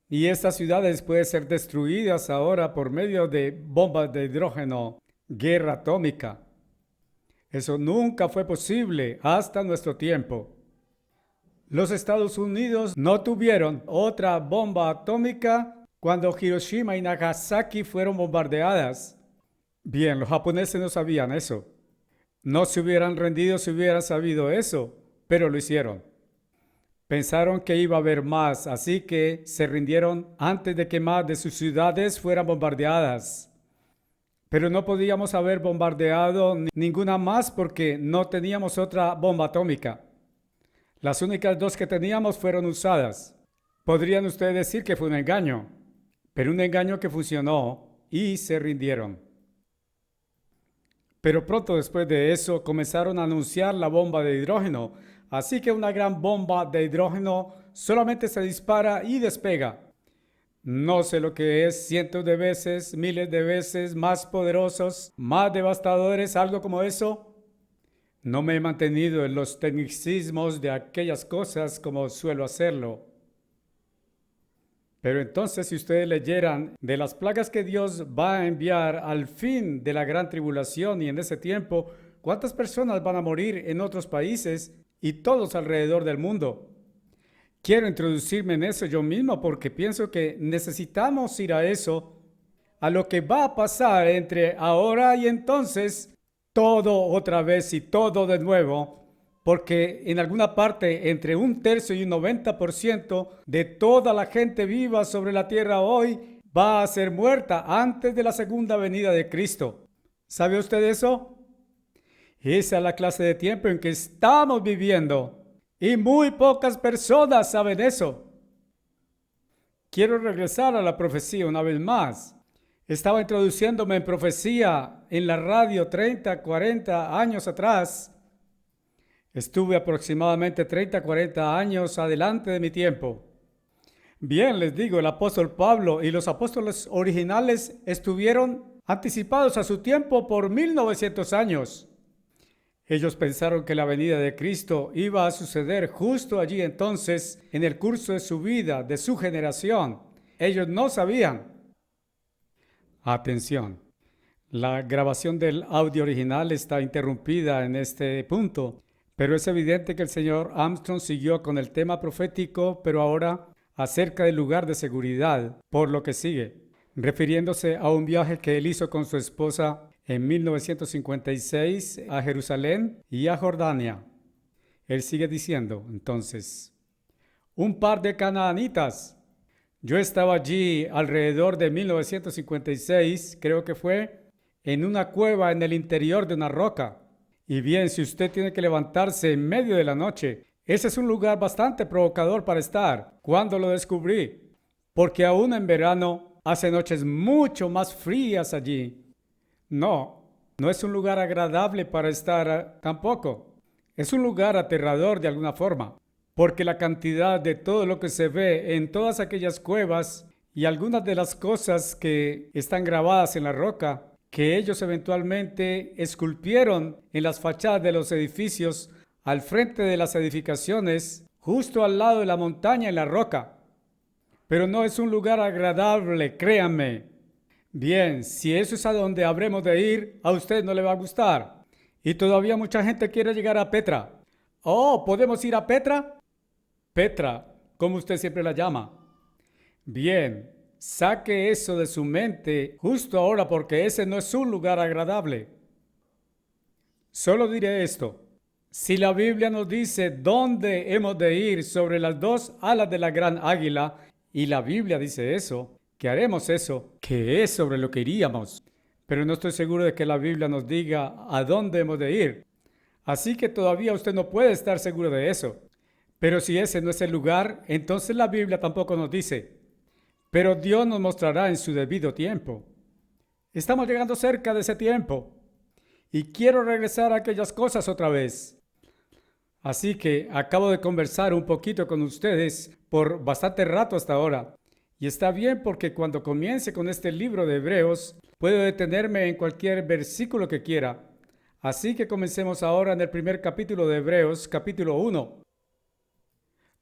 Y estas ciudades pueden ser destruidas ahora por medio de bombas de hidrógeno, guerra atómica. Eso nunca fue posible hasta nuestro tiempo. Los Estados Unidos no tuvieron otra bomba atómica cuando Hiroshima y Nagasaki fueron bombardeadas. Bien, los japoneses no sabían eso. No se hubieran rendido si hubieran sabido eso, pero lo hicieron. Pensaron que iba a haber más, así que se rindieron antes de que más de sus ciudades fueran bombardeadas. Pero no podíamos haber bombardeado ninguna más porque no teníamos otra bomba atómica. Las únicas 2 que teníamos fueron usadas. Podrían ustedes decir que fue un engaño, pero un engaño que funcionó y se rindieron. Pero pronto después de eso comenzaron a anunciar la bomba de hidrógeno. Así que una gran bomba de hidrógeno solamente se dispara y despega. No sé lo que es, cientos de veces, miles de veces más poderosos, más devastadores, algo como eso. No me he mantenido en los tecnicismos de aquellas cosas como suelo hacerlo. Pero entonces, si ustedes leyeran de las plagas que Dios va a enviar al fin de la gran tribulación y en ese tiempo, ¿cuántas personas van a morir en otros países y todos alrededor del mundo? Quiero introducirme en eso yo mismo porque pienso que necesitamos ir a eso, a lo que va a pasar entre ahora y entonces, todo otra vez y todo de nuevo, porque en alguna parte entre 1/3 y un 90% de toda la gente viva sobre la tierra hoy va a ser muerta antes de la segunda venida de Cristo. ¿Sabe usted eso? Esa es la clase de tiempo en que estamos viviendo. Y muy pocas personas saben eso. Quiero regresar a la profecía una vez más. Estaba introduciéndome en profecía en la radio 30, 40 años atrás. Estuve aproximadamente 30, 40 años adelante de mi tiempo. Bien, les digo, el apóstol Pablo y los apóstoles originales estuvieron anticipados a su tiempo por 1900 años. Ellos pensaron que la venida de Cristo iba a suceder justo allí entonces, en el curso de su vida, de su generación. Ellos no sabían. Atención, la grabación del audio original está interrumpida en este punto, pero es evidente que el señor Armstrong siguió con el tema profético, pero ahora acerca del lugar de seguridad, por lo que sigue, refiriéndose a un viaje que él hizo con su esposa en 1956 a Jerusalén y a Jordania. Él sigue diciendo, entonces, un par de canaanitas. Yo estaba allí alrededor de 1956, creo que fue, en una cueva en el interior de una roca. Y bien, si usted tiene que levantarse en medio de la noche, ese es un lugar bastante provocador para estar. ¿Cuándo lo descubrí? Porque aún en verano hace noches mucho más frías allí. No es un lugar agradable para estar tampoco. Es un lugar aterrador de alguna forma. porque la cantidad de todo lo que se ve en todas aquellas cuevas y algunas de las cosas que están grabadas en la roca, que ellos eventualmente esculpieron en las fachadas de los edificios, al frente de las edificaciones, justo al lado de la montaña en la roca. Pero no es un lugar agradable, créanme. Bien, si eso es a donde habremos de ir, a usted no le va a gustar. Y todavía mucha gente quiere llegar a Petra. Oh, ¿podemos ir a Petra? Petra, como usted siempre la llama. Bien, saque eso de su mente justo ahora porque ese no es un lugar agradable. Solo diré esto. Si la Biblia nos dice dónde hemos de ir sobre las dos alas de la gran águila, y la Biblia dice eso, que haremos eso, que es sobre lo que iríamos. Pero no estoy seguro de que la Biblia nos diga a dónde hemos de ir. Así que todavía usted no puede estar seguro de eso. Pero si ese no es el lugar, entonces la Biblia tampoco nos dice. Pero Dios nos mostrará en su debido tiempo. Estamos llegando cerca de ese tiempo. Y quiero regresar a aquellas cosas otra vez. Así que acabo de conversar un poquito con ustedes por bastante rato hasta ahora. Y está bien porque cuando comience con este libro de Hebreos, puedo detenerme en cualquier versículo que quiera. Así que comencemos ahora en el primer capítulo de Hebreos, capítulo 1.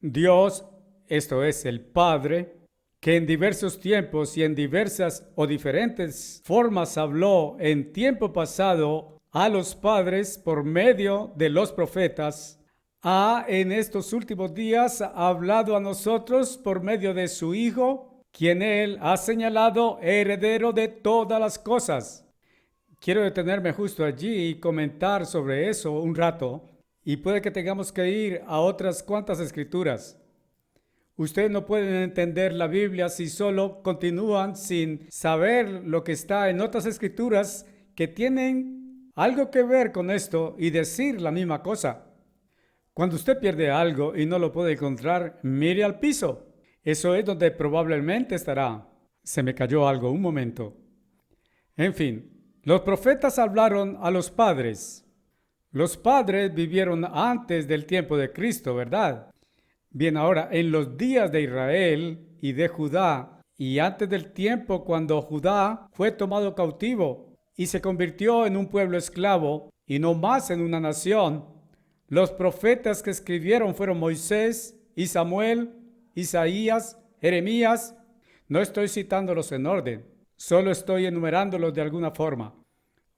Dios, esto es el Padre, que en diversos tiempos y en diversas o diferentes formas habló en tiempo pasado a los padres por medio de los profetas, ha en estos últimos días hablado a nosotros por medio de su Hijo, quien Él ha señalado heredero de todas las cosas. Quiero detenerme justo allí y comentar sobre eso un rato, y puede que tengamos que ir a otras cuantas escrituras. Ustedes no pueden entender la Biblia si solo continúan sin saber lo que está en otras escrituras que tienen algo que ver con esto y decir la misma cosa. Cuando usted pierde algo y no lo puede encontrar, mire al piso. Eso es donde probablemente estará. Se me cayó algo, un momento. En fin, los profetas hablaron a los padres. Los padres vivieron antes del tiempo de Cristo, ¿verdad? Bien, ahora, en los días de Israel y de Judá, y antes del tiempo cuando Judá fue tomado cautivo y se convirtió en un pueblo esclavo y no más en una nación, los profetas que escribieron fueron Moisés y Samuel, Isaías, Jeremías. No estoy citándolos en orden, solo estoy enumerándolos de alguna forma.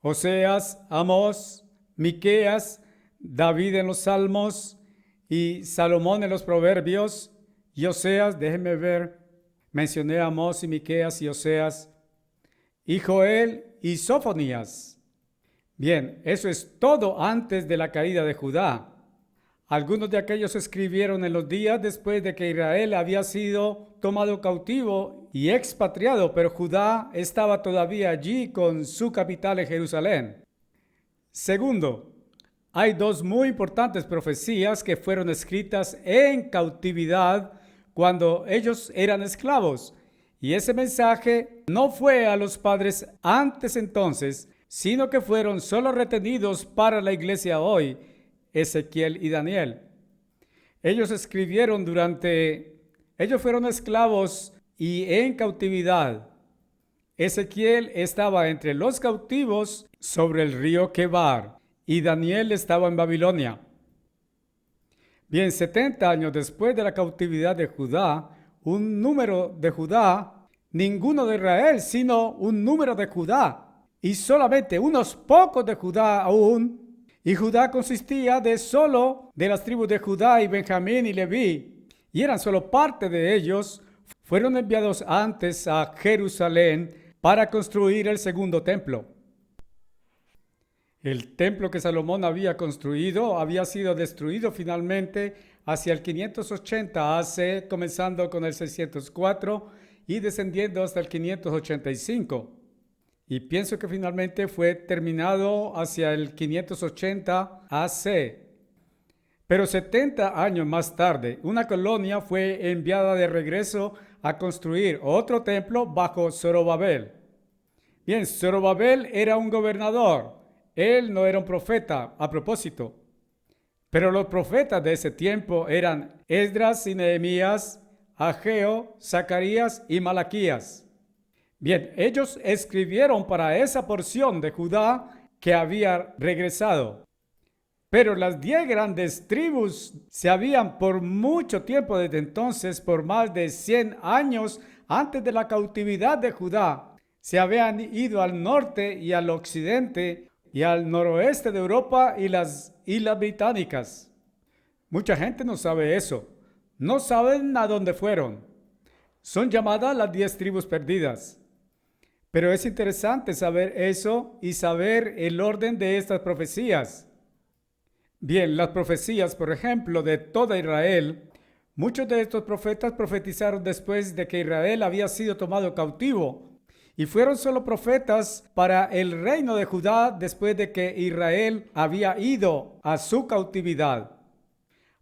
Oseas, Amós, Miqueas, David en los Salmos y Salomón en los Proverbios. Y Oseas, déjenme ver, mencioné a Amós y Miqueas y Oseas, y Joel y Sofonías. Bien, eso es todo antes de la caída de Judá. Algunos de aquellos escribieron en los días después de que Israel había sido tomado cautivo y expatriado, pero Judá estaba todavía allí con su capital en Jerusalén. Segundo, hay dos muy importantes profecías que fueron escritas en cautividad cuando ellos eran esclavos. Y ese mensaje no fue a los padres antes entonces, sino que fueron solo retenidos para la iglesia hoy, Ezequiel y Daniel. Ellos fueron esclavos y en cautividad. Ezequiel estaba entre los cautivos sobre el río Quebar y Daniel estaba en Babilonia. Bien, 70 años después de la cautividad de Judá, un número de Judá, ninguno de Israel, sino un número de Judá, y solamente unos pocos de Judá aún, y Judá consistía solo de las tribus de Judá y Benjamín y Leví, y eran solo parte de ellos, fueron enviados antes a Jerusalén para construir el segundo templo. El templo que Salomón había construido había sido destruido finalmente hacia el 580 AC, comenzando con el 604 y descendiendo hasta el 585. Y pienso que finalmente fue terminado hacia el 580 AC. Pero 70 años más tarde, una colonia fue enviada de regreso a construir otro templo bajo Zorobabel. Bien, Zorobabel era un gobernador. Él no era un profeta, a propósito. Pero los profetas de ese tiempo eran Esdras y Nehemías, Ageo, Zacarías y Malaquías. Bien, ellos escribieron para esa porción de Judá que había regresado. Pero las 10 grandes tribus se habían por mucho tiempo desde entonces, por más de 100 años antes de la cautividad de Judá, se habían ido al norte y al occidente y al noroeste de Europa y las Islas Británicas. Mucha gente no sabe eso. No saben a dónde fueron. Son llamadas las 10 tribus perdidas. Pero es interesante saber eso y saber el orden de estas profecías. Bien, las profecías, por ejemplo, de toda Israel, muchos de estos profetas profetizaron después de que Israel había sido tomado cautivo y fueron solo profetas para el reino de Judá después de que Israel había ido a su cautividad.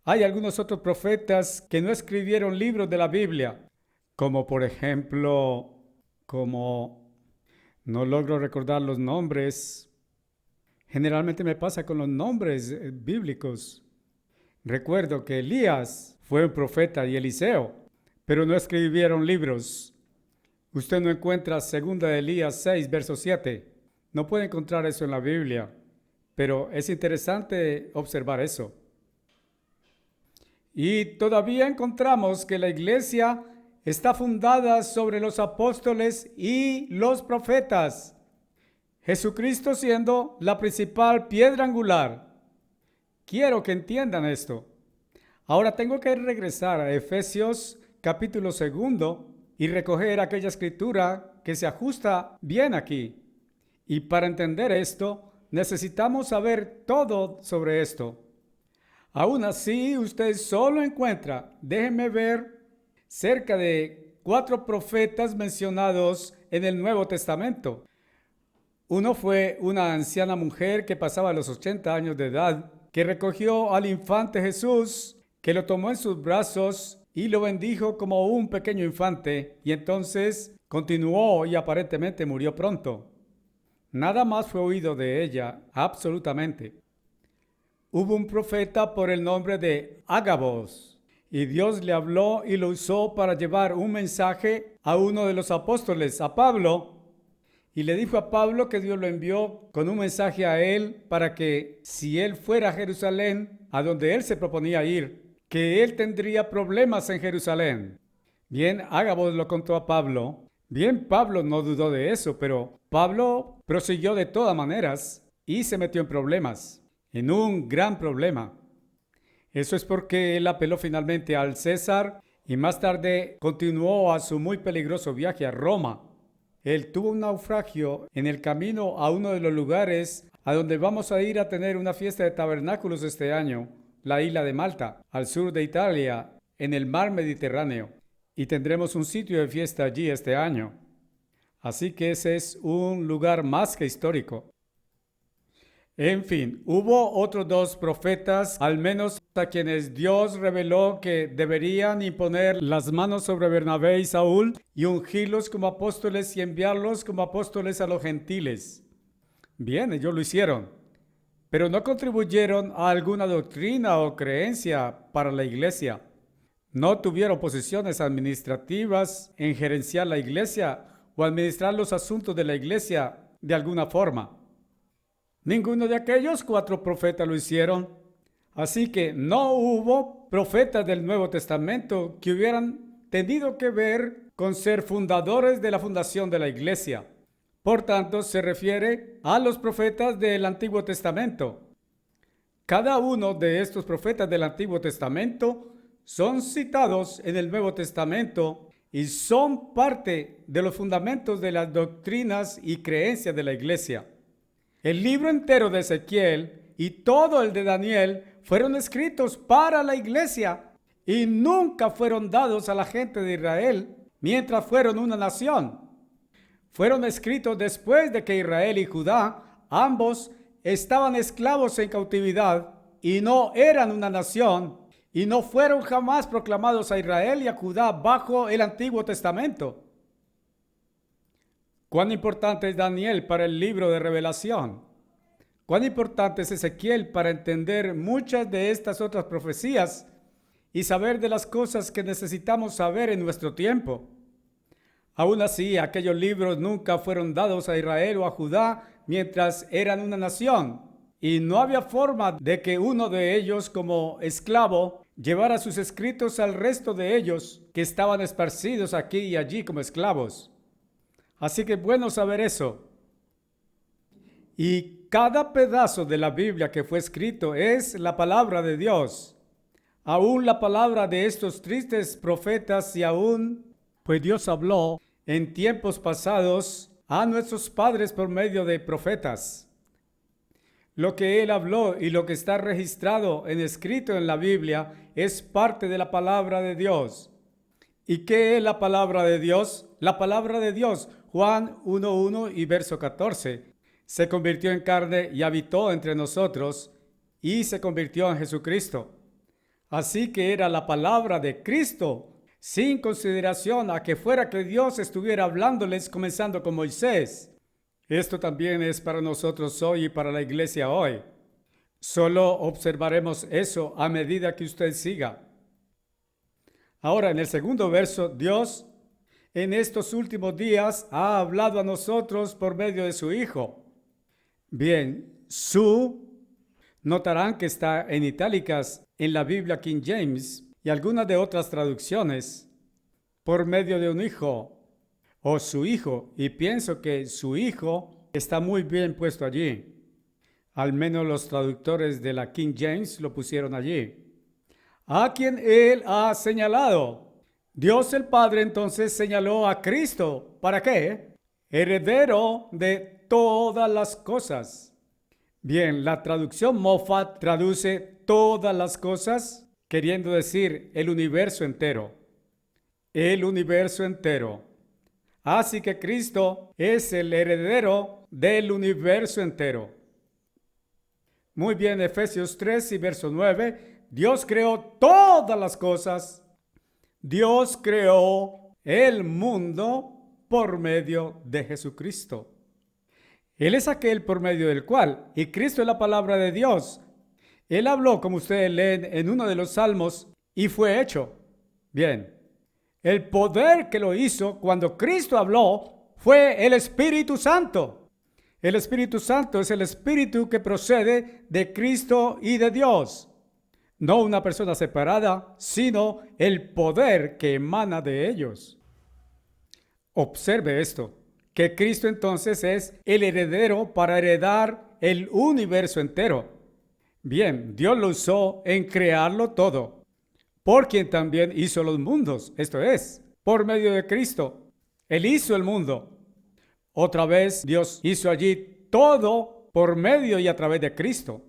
Hay algunos otros profetas que no escribieron libros de la Biblia, como por ejemplo, no logro recordar los nombres. Generalmente me pasa con los nombres bíblicos. Recuerdo que Elías fue un profeta y Eliseo, pero no escribieron libros. Usted no encuentra 2 de Elías 6, verso 7. No puede encontrar eso en la Biblia, pero es interesante observar eso. Y todavía encontramos que la iglesia está fundada sobre los apóstoles y los profetas. Jesucristo siendo la principal piedra angular. Quiero que entiendan esto. Ahora tengo que regresar a Efesios capítulo 2 y recoger aquella escritura que se ajusta bien aquí. Y para entender esto, necesitamos saber todo sobre esto. Aún así, usted solo encuentra, déjenme ver, cerca de 4 profetas mencionados en el Nuevo Testamento. Uno fue una anciana mujer que pasaba los 80 años de edad, que recogió al infante Jesús, que lo tomó en sus brazos y lo bendijo como un pequeño infante, y entonces continuó y aparentemente murió pronto. Nada más fue oído de ella, absolutamente. Hubo un profeta por el nombre de Agabos, y Dios le habló y lo usó para llevar un mensaje a uno de los apóstoles, a Pablo, y le dijo a Pablo que Dios lo envió con un mensaje a él para que si él fuera a Jerusalén, a donde él se proponía ir, que él tendría problemas en Jerusalén. Bien, Agabos lo contó a Pablo. Bien, Pablo no dudó de eso, pero Pablo prosiguió de todas maneras y se metió en problemas, en un gran problema. Eso es porque él apeló finalmente al César y más tarde continuó a su muy peligroso viaje a Roma. Él tuvo un naufragio en el camino a uno de los lugares a donde vamos a ir a tener una fiesta de tabernáculos este año, la isla de Malta, al sur de Italia, en el mar Mediterráneo. Y tendremos un sitio de fiesta allí este año. Así que ese es un lugar más que histórico. En fin, hubo otros 2 profetas, al menos a quienes Dios reveló que deberían imponer las manos sobre Bernabé y Saúl y ungirlos como apóstoles y enviarlos como apóstoles a los gentiles. Bien, ellos lo hicieron, pero no contribuyeron a alguna doctrina o creencia para la iglesia. No tuvieron posiciones administrativas en gerenciar la iglesia o administrar los asuntos de la iglesia de alguna forma. Ninguno de aquellos 4 profetas lo hicieron. Así que no hubo profetas del Nuevo Testamento que hubieran tenido que ver con ser fundadores de la fundación de la iglesia. Por tanto, se refiere a los profetas del Antiguo Testamento. Cada uno de estos profetas del Antiguo Testamento son citados en el Nuevo Testamento y son parte de los fundamentos de las doctrinas y creencias de la iglesia. El libro entero de Ezequiel y todo el de Daniel fueron escritos para la iglesia y nunca fueron dados a la gente de Israel mientras fueron una nación. Fueron escritos después de que Israel y Judá, ambos, estaban esclavos en cautividad y no eran una nación y no fueron jamás proclamados a Israel y a Judá bajo el Antiguo Testamento. ¿Cuán importante es Daniel para el libro de Revelación? Cuán importante es Ezequiel para entender muchas de estas otras profecías y saber de las cosas que necesitamos saber en nuestro tiempo. Aún así, aquellos libros nunca fueron dados a Israel o a Judá mientras eran una nación, y no había forma de que uno de ellos, como esclavo, llevara sus escritos al resto de ellos que estaban esparcidos aquí y allí como esclavos. Así que es bueno saber eso. Y cada pedazo de la Biblia que fue escrito es la palabra de Dios. Aún la palabra de estos tristes profetas y aún, pues Dios habló en tiempos pasados a nuestros padres por medio de profetas. Lo que Él habló y lo que está registrado en escrito en la Biblia es parte de la palabra de Dios. ¿Y qué es la palabra de Dios? La palabra de Dios, Juan 1:1 y verso 14, se convirtió en carne y habitó entre nosotros y se convirtió en Jesucristo. Así que era la palabra de Cristo, sin consideración a que fuera que Dios estuviera hablándoles comenzando con Moisés. Esto también es para nosotros hoy y para la iglesia hoy. Solo observaremos eso a medida que usted siga. Ahora, en el segundo verso, Dios en estos últimos días ha hablado a nosotros por medio de su Hijo. Bien, notarán que está en itálicas en la Biblia King James y algunas de otras traducciones, por medio de un hijo o su hijo, y pienso que su hijo está muy bien puesto allí. Al menos los traductores de la King James lo pusieron allí. A quien Él ha señalado. Dios el Padre entonces señaló a Cristo. ¿Para qué? Heredero de todas las cosas. Bien, la traducción Moffat traduce todas las cosas, queriendo decir el universo entero. El universo entero. Así que Cristo es el heredero del universo entero. Muy bien, Efesios 3 y verso 9. Dios creó todas las cosas. Dios creó el mundo por medio de Jesucristo. Él es aquel por medio del cual, y Cristo es la palabra de Dios. Él habló, como ustedes leen en uno de los salmos, y fue hecho. Bien, el poder que lo hizo cuando Cristo habló fue el Espíritu Santo. El Espíritu Santo es el Espíritu que procede de Cristo y de Dios. No una persona separada, sino el poder que emana de ellos. Observe esto, que Cristo entonces es el heredero para heredar el universo entero. Bien, Dios lo usó en crearlo todo, por quien también hizo los mundos, esto es, por medio de Cristo. Él hizo el mundo. Otra vez, Dios hizo allí todo por medio y a través de Cristo.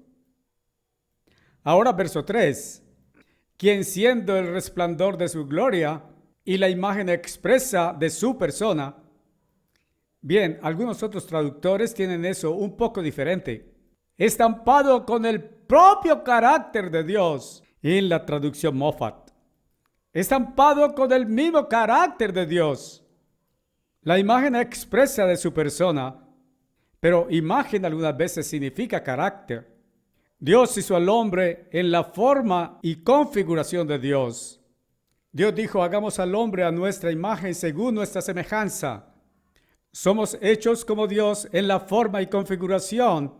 Ahora verso 3. Quien siendo el resplandor de su gloria y la imagen expresa de su persona. Bien, algunos otros traductores tienen eso un poco diferente. Estampado con el propio carácter de Dios en la traducción Moffat. Estampado con el mismo carácter de Dios. La imagen expresa de su persona, pero imagen algunas veces significa carácter. Dios hizo al hombre en la forma y configuración de Dios. Dios dijo, hagamos al hombre a nuestra imagen según nuestra semejanza. Somos hechos como Dios en la forma y configuración,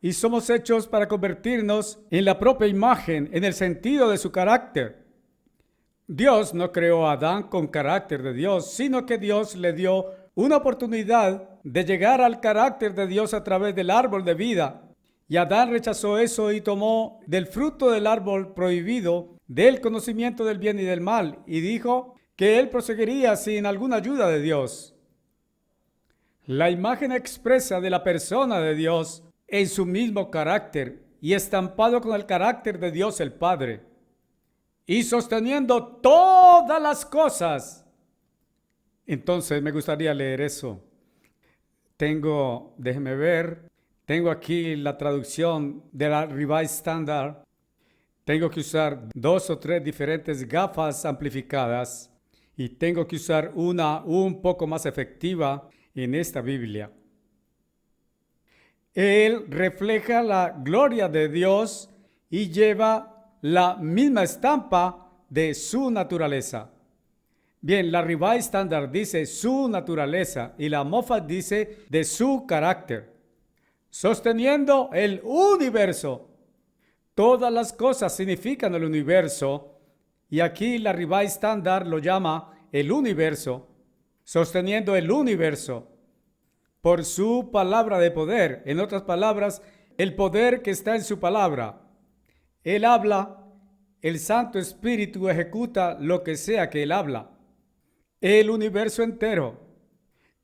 y somos hechos para convertirnos en la propia imagen, en el sentido de su carácter. Dios no creó a Adán con carácter de Dios, sino que Dios le dio una oportunidad de llegar al carácter de Dios a través del árbol de vida. Y Adán rechazó eso y tomó del fruto del árbol prohibido, del conocimiento del bien y del mal, y dijo que él proseguiría sin alguna ayuda de Dios. La imagen expresa de la persona de Dios en su mismo carácter y estampado con el carácter de Dios el Padre, y sosteniendo todas las cosas. Entonces me gustaría leer eso. Déjeme ver. Tengo aquí la traducción de la Revised Standard. Tengo que usar 2 o 3 diferentes gafas amplificadas y tengo que usar una un poco más efectiva en esta Biblia. Él refleja la gloria de Dios y lleva la misma estampa de su naturaleza. Bien, la Revised Standard dice su naturaleza y la Moffat dice de su carácter, sosteniendo el universo. Todas las cosas significan el universo y aquí la Revised Standard lo llama el universo, sosteniendo el universo por su palabra de poder. En otras palabras, el poder que está en su palabra. Él habla, el Santo Espíritu ejecuta lo que sea que Él habla. El universo entero.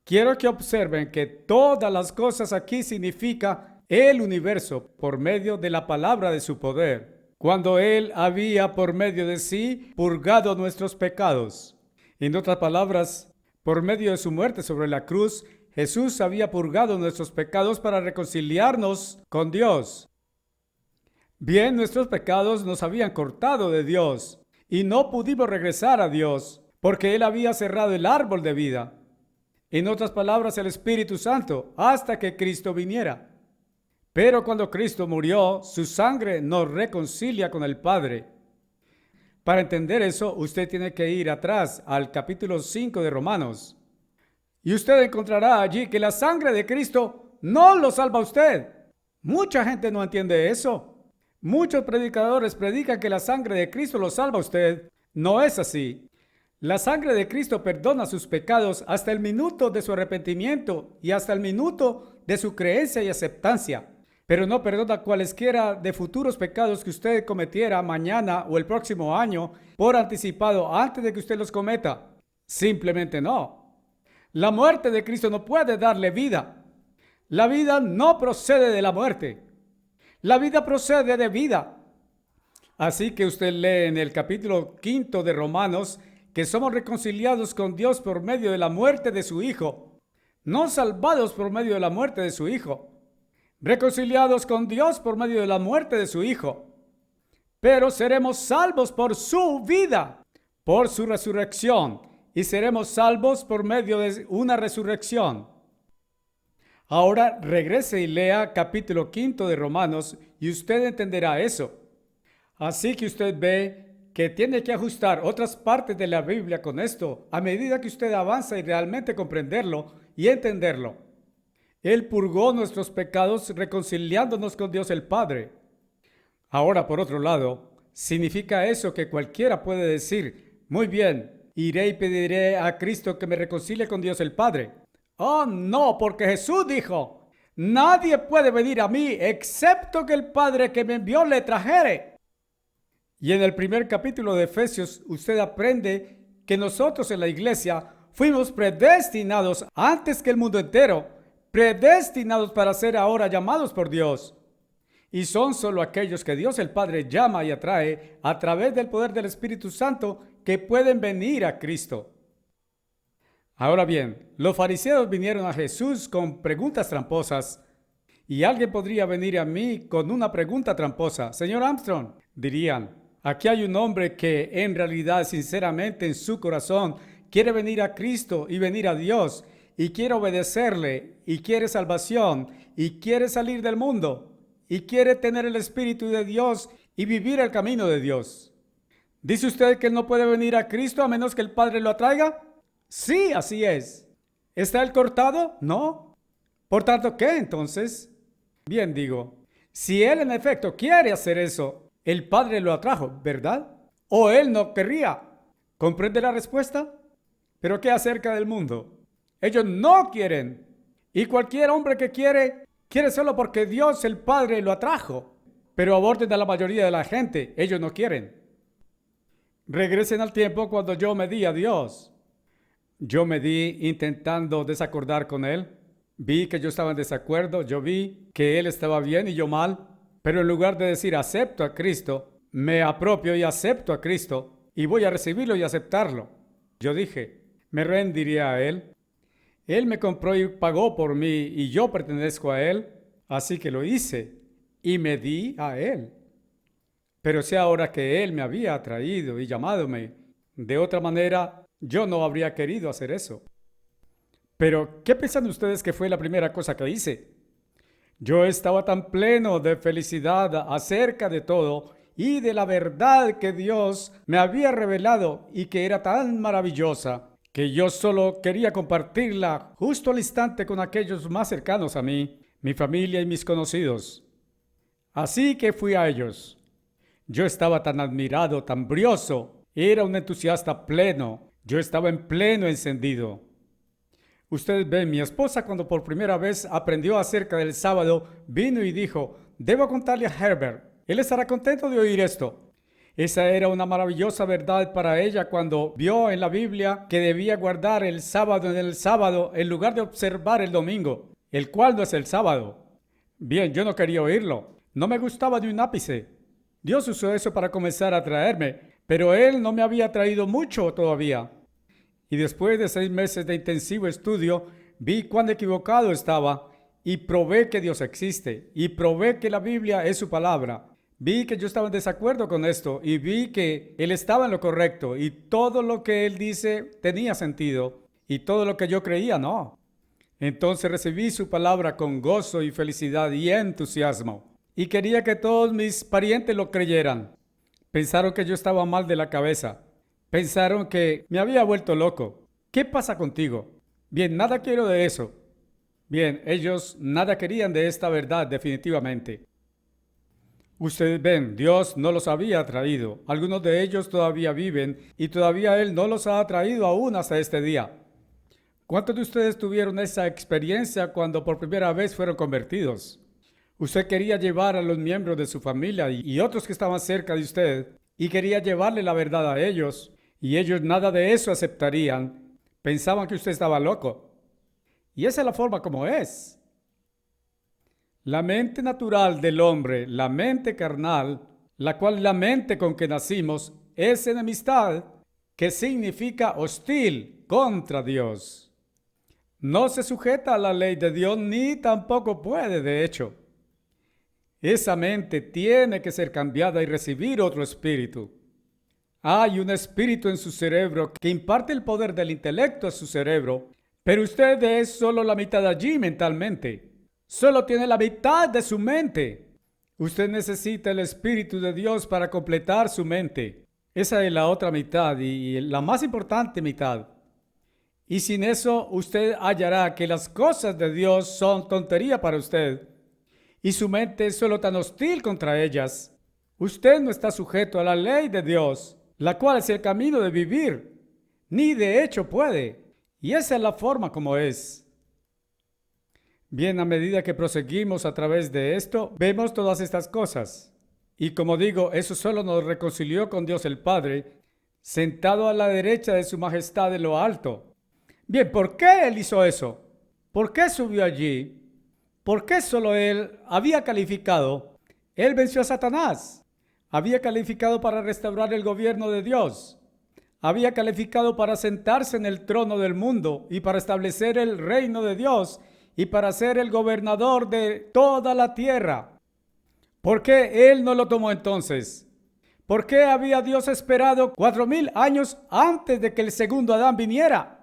Quiero que observen que todas las cosas aquí significa el universo por medio de la palabra de su poder. Cuando Él había por medio de sí purgado nuestros pecados. En otras palabras, por medio de su muerte sobre la cruz, Jesús había purgado nuestros pecados para reconciliarnos con Dios. Bien, nuestros pecados nos habían cortado de Dios y no pudimos regresar a Dios porque Él había cerrado el árbol de vida. En otras palabras, el Espíritu Santo, hasta que Cristo viniera. Pero cuando Cristo murió, su sangre nos reconcilia con el Padre. Para entender eso, usted tiene que ir atrás al capítulo 5 de Romanos. Y usted encontrará allí que la sangre de Cristo no lo salva a usted. Mucha gente no entiende eso. Muchos predicadores predican que la sangre de Cristo lo salva a usted. No es así. La sangre de Cristo perdona sus pecados hasta el minuto de su arrepentimiento y hasta el minuto de su creencia y aceptancia. Pero no perdona cualesquiera de futuros pecados que usted cometiera mañana o el próximo año por anticipado antes de que usted los cometa. Simplemente no. La muerte de Cristo no puede darle vida. La vida no procede de la muerte. La vida procede de vida. Así que usted lee en el capítulo 5 de Romanos que somos reconciliados con Dios por medio de la muerte de su Hijo. No salvados por medio de la muerte de su Hijo. Reconciliados con Dios por medio de la muerte de su Hijo. Pero seremos salvos por su vida, por su resurrección. Y seremos salvos por medio de una resurrección. Ahora regrese y lea capítulo 5 de Romanos y usted entenderá eso. Así que usted ve que tiene que ajustar otras partes de la Biblia con esto a medida que usted avanza y realmente comprenderlo y entenderlo. Él purgó nuestros pecados reconciliándonos con Dios el Padre. Ahora, por otro lado, significa eso que cualquiera puede decir, muy bien, iré y pediré a Cristo que me reconcilie con Dios el Padre. Oh, no, porque Jesús dijo, nadie puede venir a mí excepto que el Padre que me envió le trajere. Y en el primer capítulo de Efesios, usted aprende que nosotros en la iglesia fuimos predestinados antes que el mundo entero, predestinados para ser ahora llamados por Dios. Y son solo aquellos que Dios el Padre llama y atrae a través del poder del Espíritu Santo que pueden venir a Cristo. Ahora bien, los fariseos vinieron a Jesús con preguntas tramposas y alguien podría venir a mí con una pregunta tramposa. Señor Armstrong, dirían, aquí hay un hombre que en realidad, sinceramente en su corazón, quiere venir a Cristo y venir a Dios y quiere obedecerle y quiere salvación y quiere salir del mundo y quiere tener el Espíritu de Dios y vivir el camino de Dios. ¿Dice usted que no puede venir a Cristo a menos que el Padre lo atraiga? Sí, así es. ¿Está él cortado? No. Por tanto, ¿qué entonces? Bien, digo, si él en efecto quiere hacer eso, el Padre lo atrajo, ¿verdad? ¿O él no querría? ¿Comprende la respuesta? ¿Pero qué acerca del mundo? Ellos no quieren. Y cualquier hombre que quiere solo porque Dios el Padre lo atrajo. Pero aborden a la mayoría de la gente. Ellos no quieren. Regresen al tiempo cuando yo me di a Dios. Yo me di intentando desacordar con Él. Vi que yo estaba en desacuerdo. Yo vi que Él estaba bien y yo mal. Pero en lugar de decir acepto a Cristo, me apropio y acepto a Cristo y voy a recibirlo y aceptarlo. Yo dije, me rendiría a Él. Él me compró y pagó por mí y yo pertenezco a Él. Así que lo hice y me di a Él. Pero si ahora que Él me había atraído y llamádome, de otra manera yo no habría querido hacer eso. Pero, ¿qué piensan ustedes que fue la primera cosa que hice? Yo estaba tan pleno de felicidad acerca de todo y de la verdad que Dios me había revelado y que era tan maravillosa, que yo solo quería compartirla justo al instante con aquellos más cercanos a mí, mi familia y mis conocidos. Así que fui a ellos. Yo estaba tan admirado, tan brioso, era un entusiasta pleno, yo estaba en pleno encendido. Ustedes ven, mi esposa cuando por primera vez aprendió acerca del sábado, vino y dijo, debo contarle a Herbert, él estará contento de oír esto. Esa era una maravillosa verdad para ella cuando vio en la Biblia que debía guardar el sábado en el sábado en lugar de observar el domingo, el cual no es el sábado. Bien, yo no quería oírlo, no me gustaba ni un ápice. Dios usó eso para comenzar a traerme, pero Él no me había traído mucho todavía. Y después de 6 meses de intensivo estudio, vi cuán equivocado estaba y probé que Dios existe y probé que la Biblia es su palabra. Vi que yo estaba en desacuerdo con esto y vi que Él estaba en lo correcto y todo lo que Él dice tenía sentido y todo lo que yo creía no. Entonces recibí su palabra con gozo y felicidad y entusiasmo y quería que todos mis parientes lo creyeran. Pensaron que yo estaba mal de la cabeza. Pensaron que me había vuelto loco. ¿Qué pasa contigo? Bien, nada quiero de eso. Bien, ellos nada querían de esta verdad definitivamente. Ustedes ven, Dios no los había traído. Algunos de ellos todavía viven y todavía Él no los ha traído aún hasta este día. ¿Cuántos de ustedes tuvieron esa experiencia cuando por primera vez fueron convertidos? Usted quería llevar a los miembros de su familia y otros que estaban cerca de usted y quería llevarle la verdad a ellos. Y ellos nada de eso aceptarían. Pensaban que usted estaba loco. Y esa es la forma como es. La mente natural del hombre, la mente carnal, la cual es la mente con que nacimos, es enemistad, que significa hostil contra Dios. No se sujeta a la ley de Dios ni tampoco puede, de hecho. Esa mente tiene que ser cambiada y recibir otro espíritu. Hay un espíritu en su cerebro que imparte el poder del intelecto a su cerebro, pero usted es solo la mitad allí mentalmente. Solo tiene la mitad de su mente. Usted necesita el Espíritu de Dios para completar su mente. Esa es la otra mitad y la más importante mitad. Y sin eso usted hallará que las cosas de Dios son tontería para usted. Y su mente es solo tan hostil contra ellas. Usted no está sujeto a la ley de Dios, la cual es el camino de vivir, ni de hecho puede. Y esa es la forma como es. Bien, a medida que proseguimos a través de esto, vemos todas estas cosas. Y como digo, eso solo nos reconcilió con Dios el Padre, sentado a la derecha de su majestad en lo alto. Bien, ¿por qué Él hizo eso? ¿Por qué subió allí? ¿Por qué solo Él había calificado? Él venció a Satanás. Había calificado para restaurar el gobierno de Dios. Había calificado para sentarse en el trono del mundo y para establecer el reino de Dios y para ser el gobernador de toda la tierra. ¿Por qué Él no lo tomó entonces? ¿Por qué había Dios esperado 4000 años antes de que el segundo Adán viniera?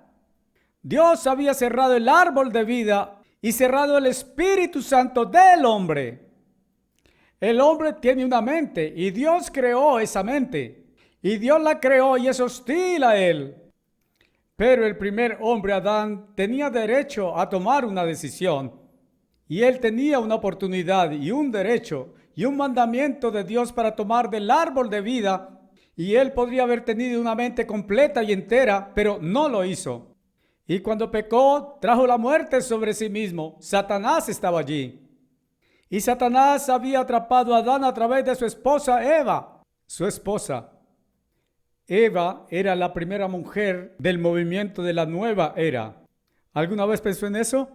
Dios había cerrado el árbol de vida y cerrado el Espíritu Santo del hombre. El hombre tiene una mente y Dios creó esa mente. Y Dios la creó y es hostil a él. Pero el primer hombre, Adán, tenía derecho a tomar una decisión. Y él tenía una oportunidad y un derecho y un mandamiento de Dios para tomar del árbol de vida. Y él podría haber tenido una mente completa y entera, pero no lo hizo. Y cuando pecó, trajo la muerte sobre sí mismo. Satanás estaba allí. Y Satanás había atrapado a Adán a través de su esposa Eva, su esposa. Eva era la primera mujer del movimiento de la nueva era. ¿Alguna vez pensó en eso?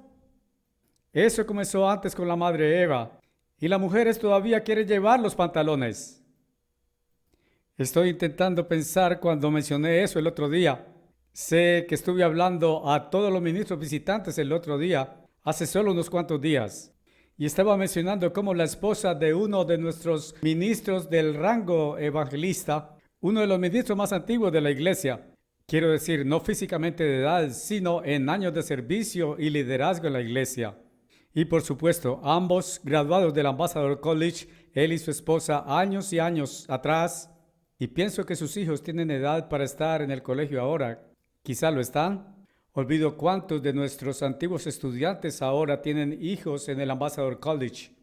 Eso comenzó antes con la madre Eva. Y las mujeres todavía quieren llevar los pantalones. Estoy intentando pensar cuando mencioné eso el otro día. Sé que estuve hablando a todos los ministros visitantes el otro día, hace solo unos cuantos días. Y estaba mencionando cómo la esposa de uno de nuestros ministros del rango evangelista, uno de los ministros más antiguos de la iglesia, quiero decir, no físicamente de edad, sino en años de servicio y liderazgo en la iglesia. Y por supuesto, ambos graduados del Ambassador College, él y su esposa, años y años atrás, y pienso que sus hijos tienen edad para estar en el colegio ahora. Quizá lo están. Olvido cuántos de nuestros antiguos estudiantes ahora tienen hijos en el Ambassador College.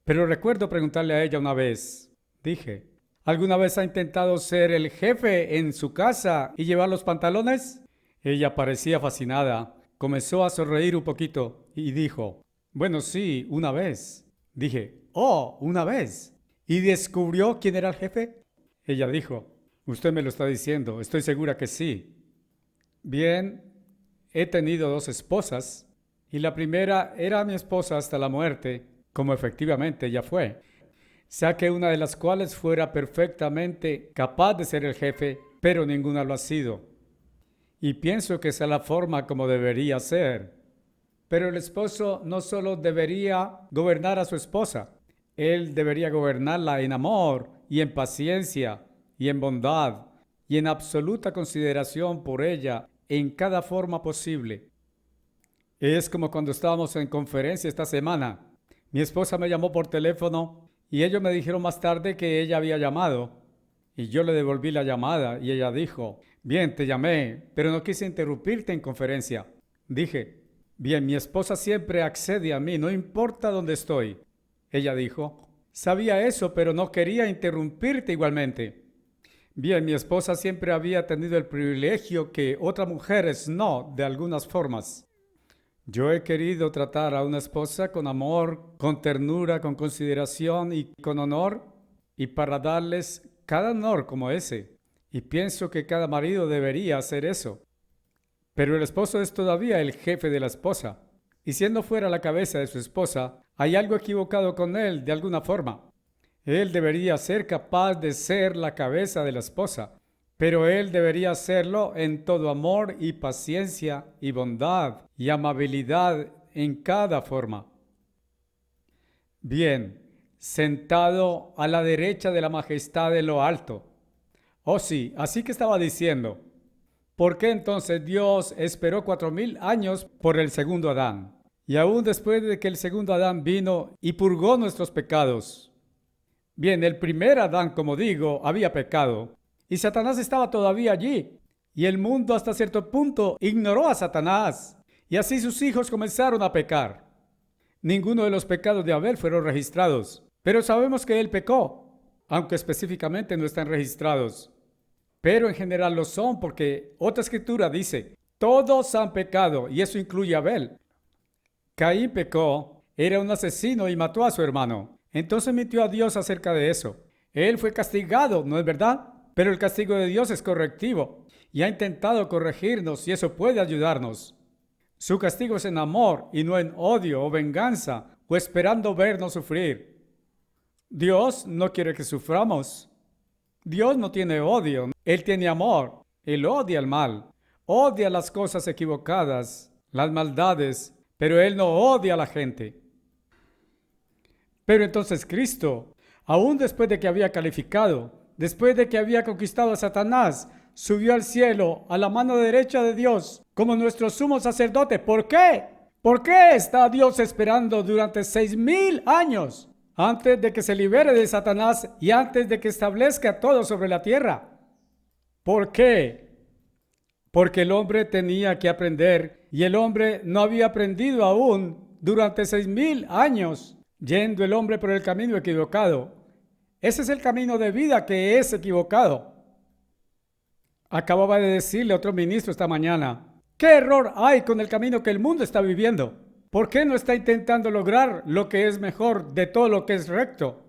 Pero recuerdo preguntarle a ella una vez. Dije, ¿alguna vez ha intentado ser el jefe en su casa y llevar los pantalones? Ella parecía fascinada. Comenzó a sonreír un poquito y dijo, bueno, sí, una vez. Dije, oh, una vez. ¿Y descubrió quién era el jefe? Ella dijo, usted me lo está diciendo, estoy segura que sí. Bien, he tenido 2 esposas y la primera era mi esposa hasta la muerte, como efectivamente ella fue. Sea que una de las cuales fuera perfectamente capaz de ser el jefe, pero ninguna lo ha sido. Y pienso que esa es la forma como debería ser. Pero el esposo no solo debería gobernar a su esposa, él debería gobernarla en amor y en paciencia y en bondad y en absoluta consideración por ella en cada forma posible. Es como cuando estábamos en conferencia esta semana. Mi esposa me llamó por teléfono y ellos me dijeron más tarde que ella había llamado. Y yo le devolví la llamada y ella dijo, bien, te llamé, pero no quise interrumpirte en conferencia. Dije, bien, mi esposa siempre accede a mí, no importa dónde estoy. Ella dijo, sabía eso, pero no quería interrumpirte igualmente. Bien, mi esposa siempre había tenido el privilegio que otras mujeres no, de algunas formas. Yo he querido tratar a una esposa con amor, con ternura, con consideración y con honor, y para darles cada honor como ese. Y pienso que cada marido debería hacer eso. Pero el esposo es todavía el jefe de la esposa. Y siendo fuera la cabeza de su esposa, hay algo equivocado con él de alguna forma. Él debería ser capaz de ser la cabeza de la esposa, pero él debería hacerlo en todo amor y paciencia y bondad y amabilidad en cada forma. Bien, sentado a la derecha de la majestad de lo alto. Oh sí, así que estaba diciendo, ¿por qué entonces Dios esperó 4000 años por el segundo Adán? Y aún después de que el segundo Adán vino y purgó nuestros pecados. Bien, el primer Adán, como digo, había pecado y Satanás estaba todavía allí. Y el mundo hasta cierto punto ignoró a Satanás y así sus hijos comenzaron a pecar. Ninguno de los pecados de Abel fueron registrados, pero sabemos que él pecó, aunque específicamente no están registrados. Pero en general lo son porque otra escritura dice, todos han pecado y eso incluye a Abel. Caín pecó, era un asesino y mató a su hermano. Entonces mintió a Dios acerca de eso. Él fue castigado, ¿no es verdad? Pero el castigo de Dios es correctivo y ha intentado corregirnos y eso puede ayudarnos. Su castigo es en amor y no en odio o venganza o esperando vernos sufrir. Dios no quiere que suframos. Dios no tiene odio, Él tiene amor. Él odia el mal, odia las cosas equivocadas, las maldades, pero Él no odia a la gente. Pero entonces Cristo, aún después de que había calificado, después de que había conquistado a Satanás, subió al cielo a la mano derecha de Dios como nuestro sumo sacerdote. ¿Por qué? ¿Por qué está Dios esperando durante 6000 años antes de que se libere de Satanás y antes de que establezca todo sobre la tierra? ¿Por qué? Porque el hombre tenía que aprender y el hombre no había aprendido aún durante 6000 años. Yendo el hombre por el camino equivocado. Ese es el camino de vida que es equivocado. Acababa de decirle a otro ministro esta mañana, ¿qué error hay con el camino que el mundo está viviendo? ¿Por qué no está intentando lograr lo que es mejor de todo lo que es recto?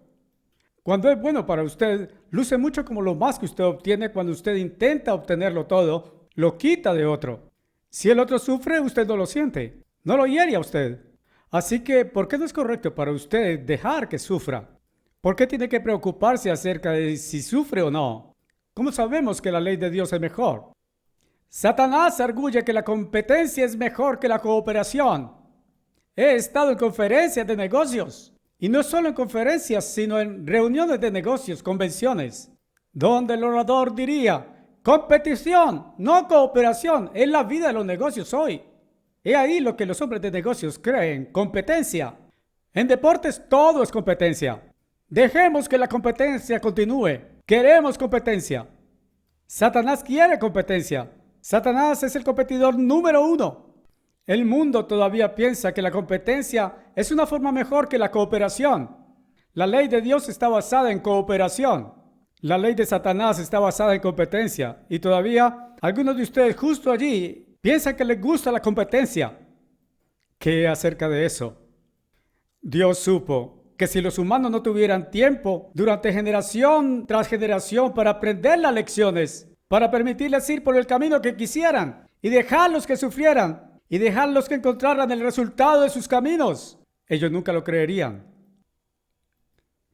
Cuando es bueno para usted, luce mucho como lo más que usted obtiene cuando usted intenta obtenerlo todo, lo quita de otro. Si el otro sufre, usted no lo siente, no lo hiere a usted. Así que, ¿por qué no es correcto para usted dejar que sufra? ¿Por qué tiene que preocuparse acerca de si sufre o no? ¿Cómo sabemos que la ley de Dios es mejor? Satanás arguye que la competencia es mejor que la cooperación. He estado en conferencias de negocios, y no solo en conferencias, sino en reuniones de negocios, convenciones, donde el orador diría, competición, no cooperación, es la vida de los negocios hoy. He ahí lo que los hombres de negocios creen, competencia. En deportes todo es competencia. Dejemos que la competencia continúe. Queremos competencia. Satanás quiere competencia. Satanás es el competidor número 1. El mundo todavía piensa que la competencia es una forma mejor que la cooperación. La ley de Dios está basada en cooperación. La ley de Satanás está basada en competencia. Y todavía algunos de ustedes justo allí piensan que les gusta la competencia. ¿Qué acerca de eso? Dios supo que si los humanos no tuvieran tiempo durante generación tras generación para aprender las lecciones, para permitirles ir por el camino que quisieran y dejarlos que sufrieran y dejarlos que encontraran el resultado de sus caminos, ellos nunca lo creerían.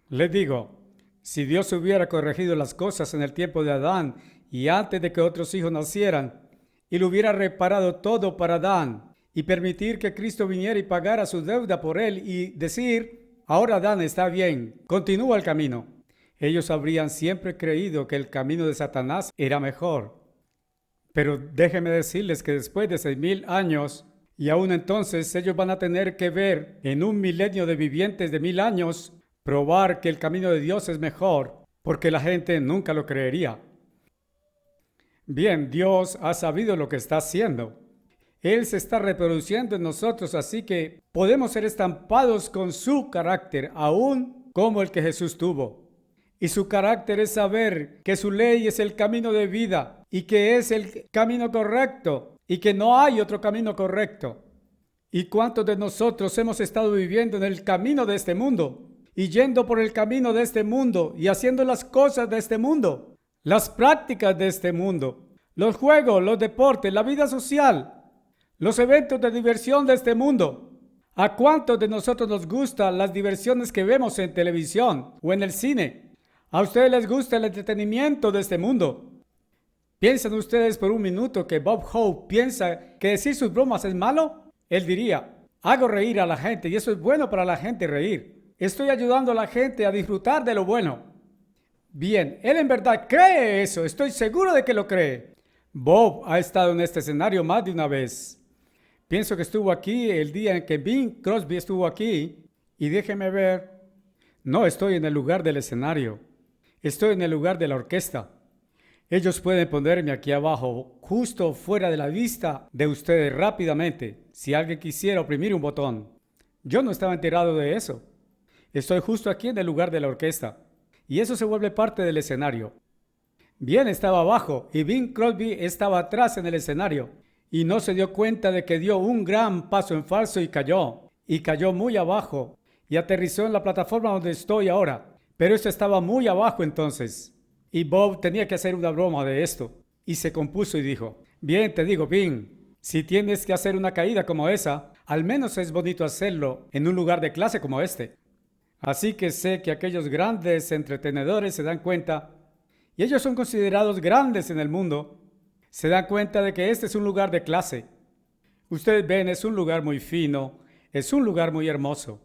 Les digo, si Dios hubiera corregido las cosas en el tiempo de Adán y antes de que otros hijos nacieran, y lo hubiera reparado todo para Adán y permitir que Cristo viniera y pagara su deuda por él y decir: ahora Adán está bien, continúa el camino, ellos habrían siempre creído que el camino de Satanás era mejor. Pero déjenme decirles que después de 6,000 años, y aún entonces ellos van a tener que ver en un milenio de vivientes de 1,000 años, probar que el camino de Dios es mejor, porque la gente nunca lo creería. Bien, Dios ha sabido lo que está haciendo. Él se está reproduciendo en nosotros, así que podemos ser estampados con su carácter, aún como el que Jesús tuvo. Y su carácter es saber que su ley es el camino de vida y que es el camino correcto y que no hay otro camino correcto. ¿Y cuántos de nosotros hemos estado viviendo en el camino de este mundo y yendo por el camino de este mundo y haciendo las cosas de este mundo, las prácticas de este mundo, los juegos, los deportes, la vida social, los eventos de diversión de este mundo? ¿A cuántos de nosotros nos gustan las diversiones que vemos en televisión o en el cine? ¿A ustedes les gusta el entretenimiento de este mundo? ¿Piensan ustedes por un minuto que Bob Hope piensa que decir sus bromas es malo? Él diría: hago reír a la gente y eso es bueno para la gente reír. Estoy ayudando a la gente a disfrutar de lo bueno. Bien, él en verdad cree eso, estoy seguro de que lo cree. Bob ha estado en este escenario más de una vez. Pienso que estuvo aquí el día en que Bing Crosby estuvo aquí. Y déjeme ver. No estoy en el lugar del escenario. Estoy en el lugar de la orquesta. Ellos pueden ponerme aquí abajo, justo fuera de la vista de ustedes rápidamente, si alguien quisiera oprimir un botón. Yo no estaba enterado de eso. Estoy justo aquí en el lugar de la orquesta. Y eso se vuelve parte del escenario. Bien, estaba abajo y Bing Crosby estaba atrás en el escenario. Y no se dio cuenta de que dio un gran paso en falso y cayó muy abajo y aterrizó en la plataforma donde estoy ahora. Pero esto estaba muy abajo entonces. Y Bob tenía que hacer una broma de esto. Y se compuso y dijo: bien, te digo, Bing, si tienes que hacer una caída como esa, al menos es bonito hacerlo en un lugar de clase como este. Así que sé que aquellos grandes entretenedores se dan cuenta, y ellos son considerados grandes en el mundo, se dan cuenta de que este es un lugar de clase. Ustedes ven, es un lugar muy fino, es un lugar muy hermoso.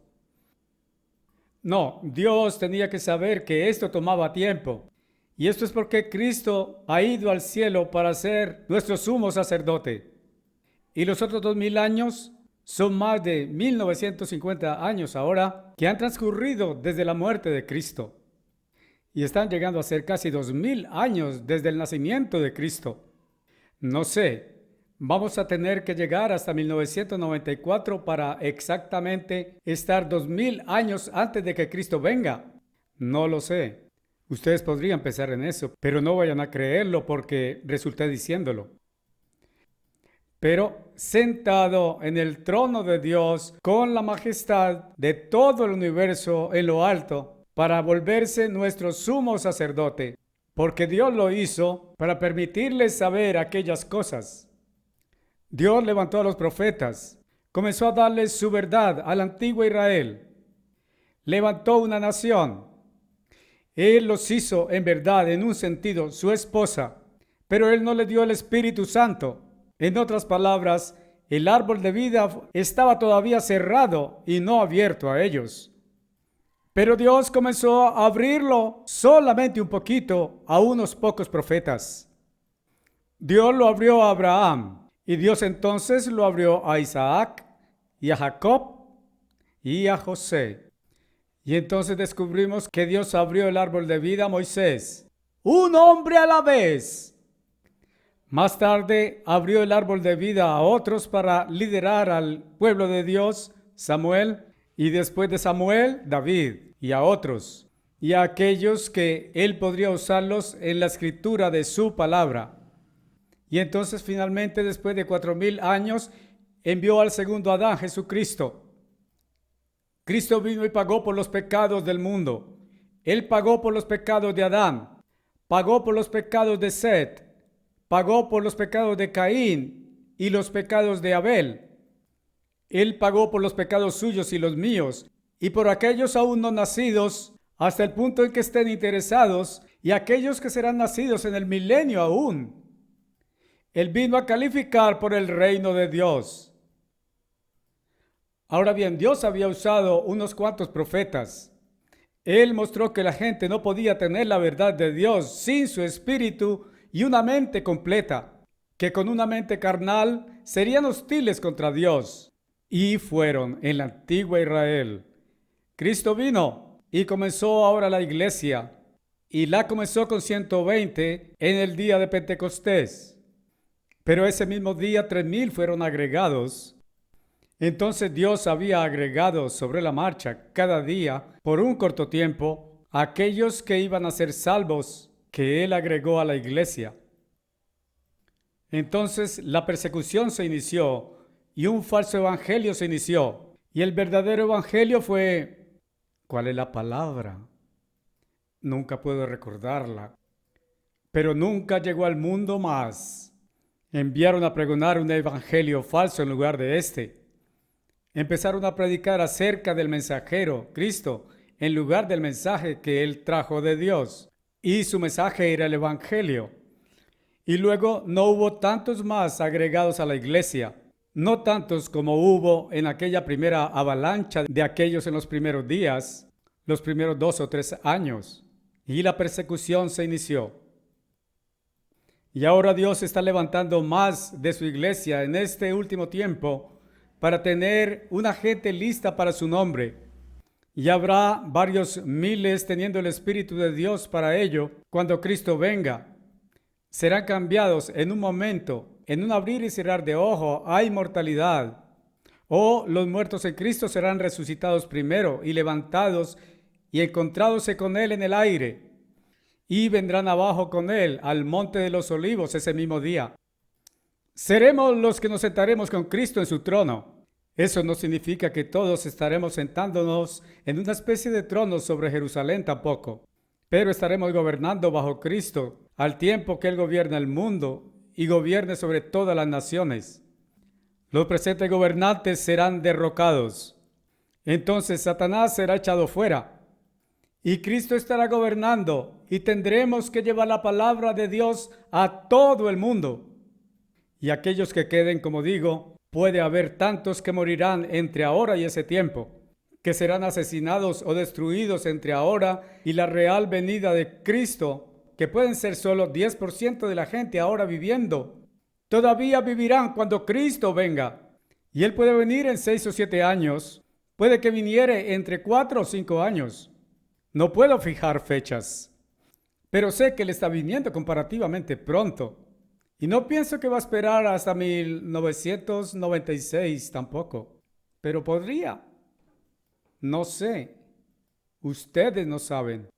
No, Dios tenía que saber que esto tomaba tiempo. Y esto es porque Cristo ha ido al cielo para ser nuestro sumo sacerdote. Y los otros 2,000 años son más de 1950 años ahora que han transcurrido desde la muerte de Cristo. Y están llegando a ser casi 2,000 años desde el nacimiento de Cristo. No sé, vamos a tener que llegar hasta 1994 para exactamente estar 2,000 años antes de que Cristo venga. No lo sé. Ustedes podrían pensar en eso, pero no vayan a creerlo porque resulté diciéndolo. Pero sentado en el trono de Dios, con la majestad de todo el universo en lo alto, para volverse nuestro sumo sacerdote, porque Dios lo hizo para permitirles saber aquellas cosas. Dios levantó a los profetas, comenzó a darles su verdad al antiguo Israel. Levantó una nación. Él los hizo en verdad, en un sentido, su esposa, pero Él no le dio el Espíritu Santo. En otras palabras, el árbol de vida estaba todavía cerrado y no abierto a ellos. Pero Dios comenzó a abrirlo solamente un poquito a unos pocos profetas. Dios lo abrió a Abraham Y Dios entonces lo abrió a Isaac y a Jacob y a José. Y entonces descubrimos que Dios abrió el árbol de vida a Moisés, un hombre a la vez. Más tarde abrió el árbol de vida a otros para liderar al pueblo de Dios, Samuel, y después de Samuel, David, y a otros, y a aquellos que él podría usarlos en la escritura de su palabra. Y entonces finalmente, después de 4000 años, envió al segundo Adán, Jesucristo. Cristo vino y pagó por los pecados del mundo. Él pagó por los pecados de Adán, pagó por los pecados de Set, pagó por los pecados de Caín y los pecados de Abel. Él pagó por los pecados suyos y los míos, y por aquellos aún no nacidos, hasta el punto en que estén interesados, y aquellos que serán nacidos en el milenio aún. Él vino a calificar por el reino de Dios. Ahora bien, Dios había usado unos cuantos profetas. Él mostró que la gente no podía tener la verdad de Dios sin su espíritu y una mente completa, que con una mente carnal serían hostiles contra Dios. Y fueron en la antigua Israel. Cristo vino y comenzó ahora la iglesia, y la comenzó con 120 en el día de Pentecostés. Pero ese mismo día 3000 fueron agregados. Entonces Dios había agregado sobre la marcha cada día, por un corto tiempo, aquellos que iban a ser salvos, que Él agregó a la iglesia. Entonces la persecución se inició y un falso evangelio se inició. Y el verdadero evangelio fue, ¿cuál es la palabra? Nunca puedo recordarla. Pero nunca llegó al mundo más. Enviaron a pregonar un evangelio falso en lugar de este. Empezaron a predicar acerca del mensajero, Cristo, en lugar del mensaje que Él trajo de Dios. Y su mensaje era el evangelio. Y luego no hubo tantos más agregados a la iglesia, no tantos como hubo en aquella primera avalancha de aquellos en los primeros días, los primeros 2 o 3 años. Y la persecución se inició. Y ahora Dios está levantando más de su iglesia en este último tiempo para tener una gente lista para su nombre. Y habrá varios miles teniendo el Espíritu de Dios para ello cuando Cristo venga. Serán cambiados en un momento, en un abrir y cerrar de ojo, a inmortalidad. O los muertos en Cristo serán resucitados primero y levantados y encontrándose con Él en el aire. Y vendrán abajo con Él al monte de los olivos ese mismo día. Seremos los que nos sentaremos con Cristo en su trono. Eso no significa que todos estaremos sentándonos en una especie de trono sobre Jerusalén tampoco. Pero estaremos gobernando bajo Cristo al tiempo que Él gobierna el mundo y gobierne sobre todas las naciones. Los presentes gobernantes serán derrocados. Entonces Satanás será echado fuera. Y Cristo estará gobernando y tendremos que llevar la palabra de Dios a todo el mundo. Y aquellos que queden, como digo, puede haber tantos que morirán entre ahora y ese tiempo, que serán asesinados o destruidos entre ahora y la real venida de Cristo, que pueden ser solo 10% de la gente ahora viviendo. Todavía vivirán cuando Cristo venga. Y Él puede venir en 6 o 7 años, puede que viniere entre 4 o 5 años. No puedo fijar fechas, pero sé que Él está viniendo comparativamente pronto. Y no pienso que va a esperar hasta 1996 tampoco, pero podría. No sé, ustedes no saben.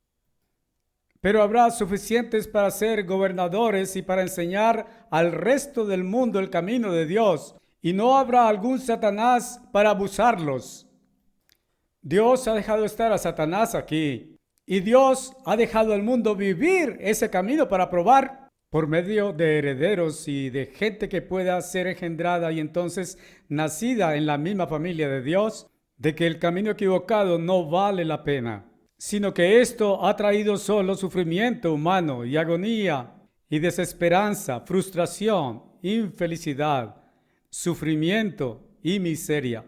Pero habrá suficientes para ser gobernadores y para enseñar al resto del mundo el camino de Dios. Y no habrá algún Satanás para abusarlos. Dios ha dejado estar a Satanás aquí. Y Dios ha dejado al mundo vivir ese camino para probar por medio de herederos y de gente que pueda ser engendrada y entonces nacida en la misma familia de Dios, de que el camino equivocado no vale la pena, sino que esto ha traído solo sufrimiento humano y agonía y desesperanza, frustración, infelicidad, sufrimiento y miseria.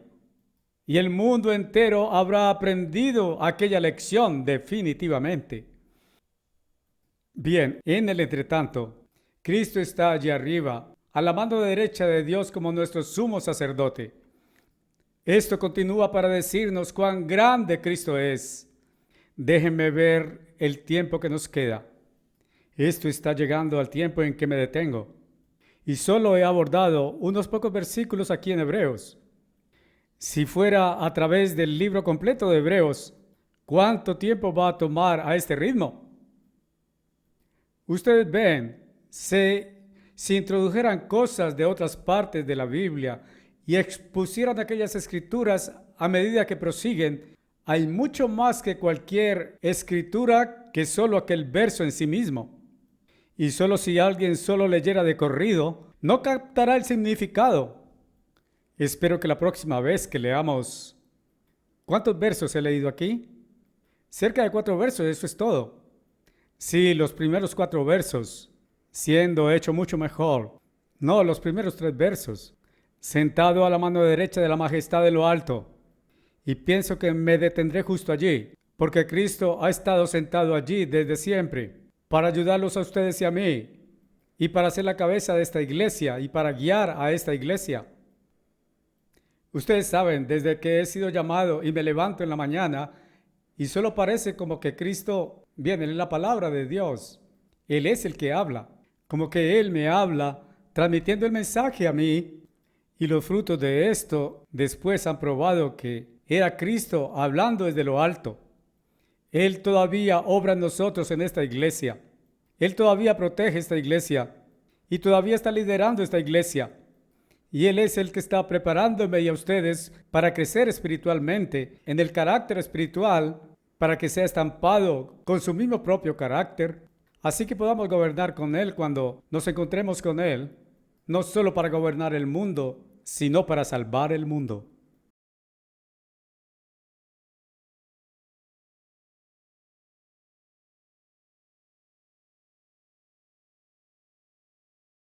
Y el mundo entero habrá aprendido aquella lección definitivamente. Bien, en el entretanto, Cristo está allí arriba, a la mano derecha de Dios como nuestro sumo sacerdote. Esto continúa para decirnos cuán grande Cristo es. Déjenme ver el tiempo que nos queda. Esto está llegando al tiempo en que me detengo. Y solo he abordado unos pocos versículos aquí en Hebreos. Si fuera a través del libro completo de Hebreos, ¿cuánto tiempo va a tomar a este ritmo? Ustedes ven, si introdujeran cosas de otras partes de la Biblia y expusieran aquellas escrituras a medida que prosiguen, hay mucho más que cualquier escritura que solo aquel verso en sí mismo. Y solo si alguien solo leyera de corrido, no captará el significado. Espero que la próxima vez que leamos... ¿Cuántos versos he leído aquí? Cerca de 4 versos, eso es todo. Sí, los primeros 4 versos, siendo hecho mucho mejor. No, los primeros 3 versos. Sentado a la mano derecha de la majestad de lo alto. Y pienso que me detendré justo allí, porque Cristo ha estado sentado allí desde siempre, para ayudarlos a ustedes y a mí, y para ser la cabeza de esta iglesia, y para guiar a esta iglesia. Ustedes saben, desde que he sido llamado y me levanto en la mañana, y solo parece como que Cristo viene en la palabra de Dios. Él es el que habla, como que Él me habla, transmitiendo el mensaje a mí, y los frutos de esto después han probado que era Cristo hablando desde lo alto. Él todavía obra en nosotros en esta iglesia. Él todavía protege esta iglesia y todavía está liderando esta iglesia. Y Él es el que está preparándome y a ustedes para crecer espiritualmente en el carácter espiritual, para que sea estampado con su mismo propio carácter, así que podamos gobernar con Él cuando nos encontremos con Él, no solo para gobernar el mundo, sino para salvar el mundo.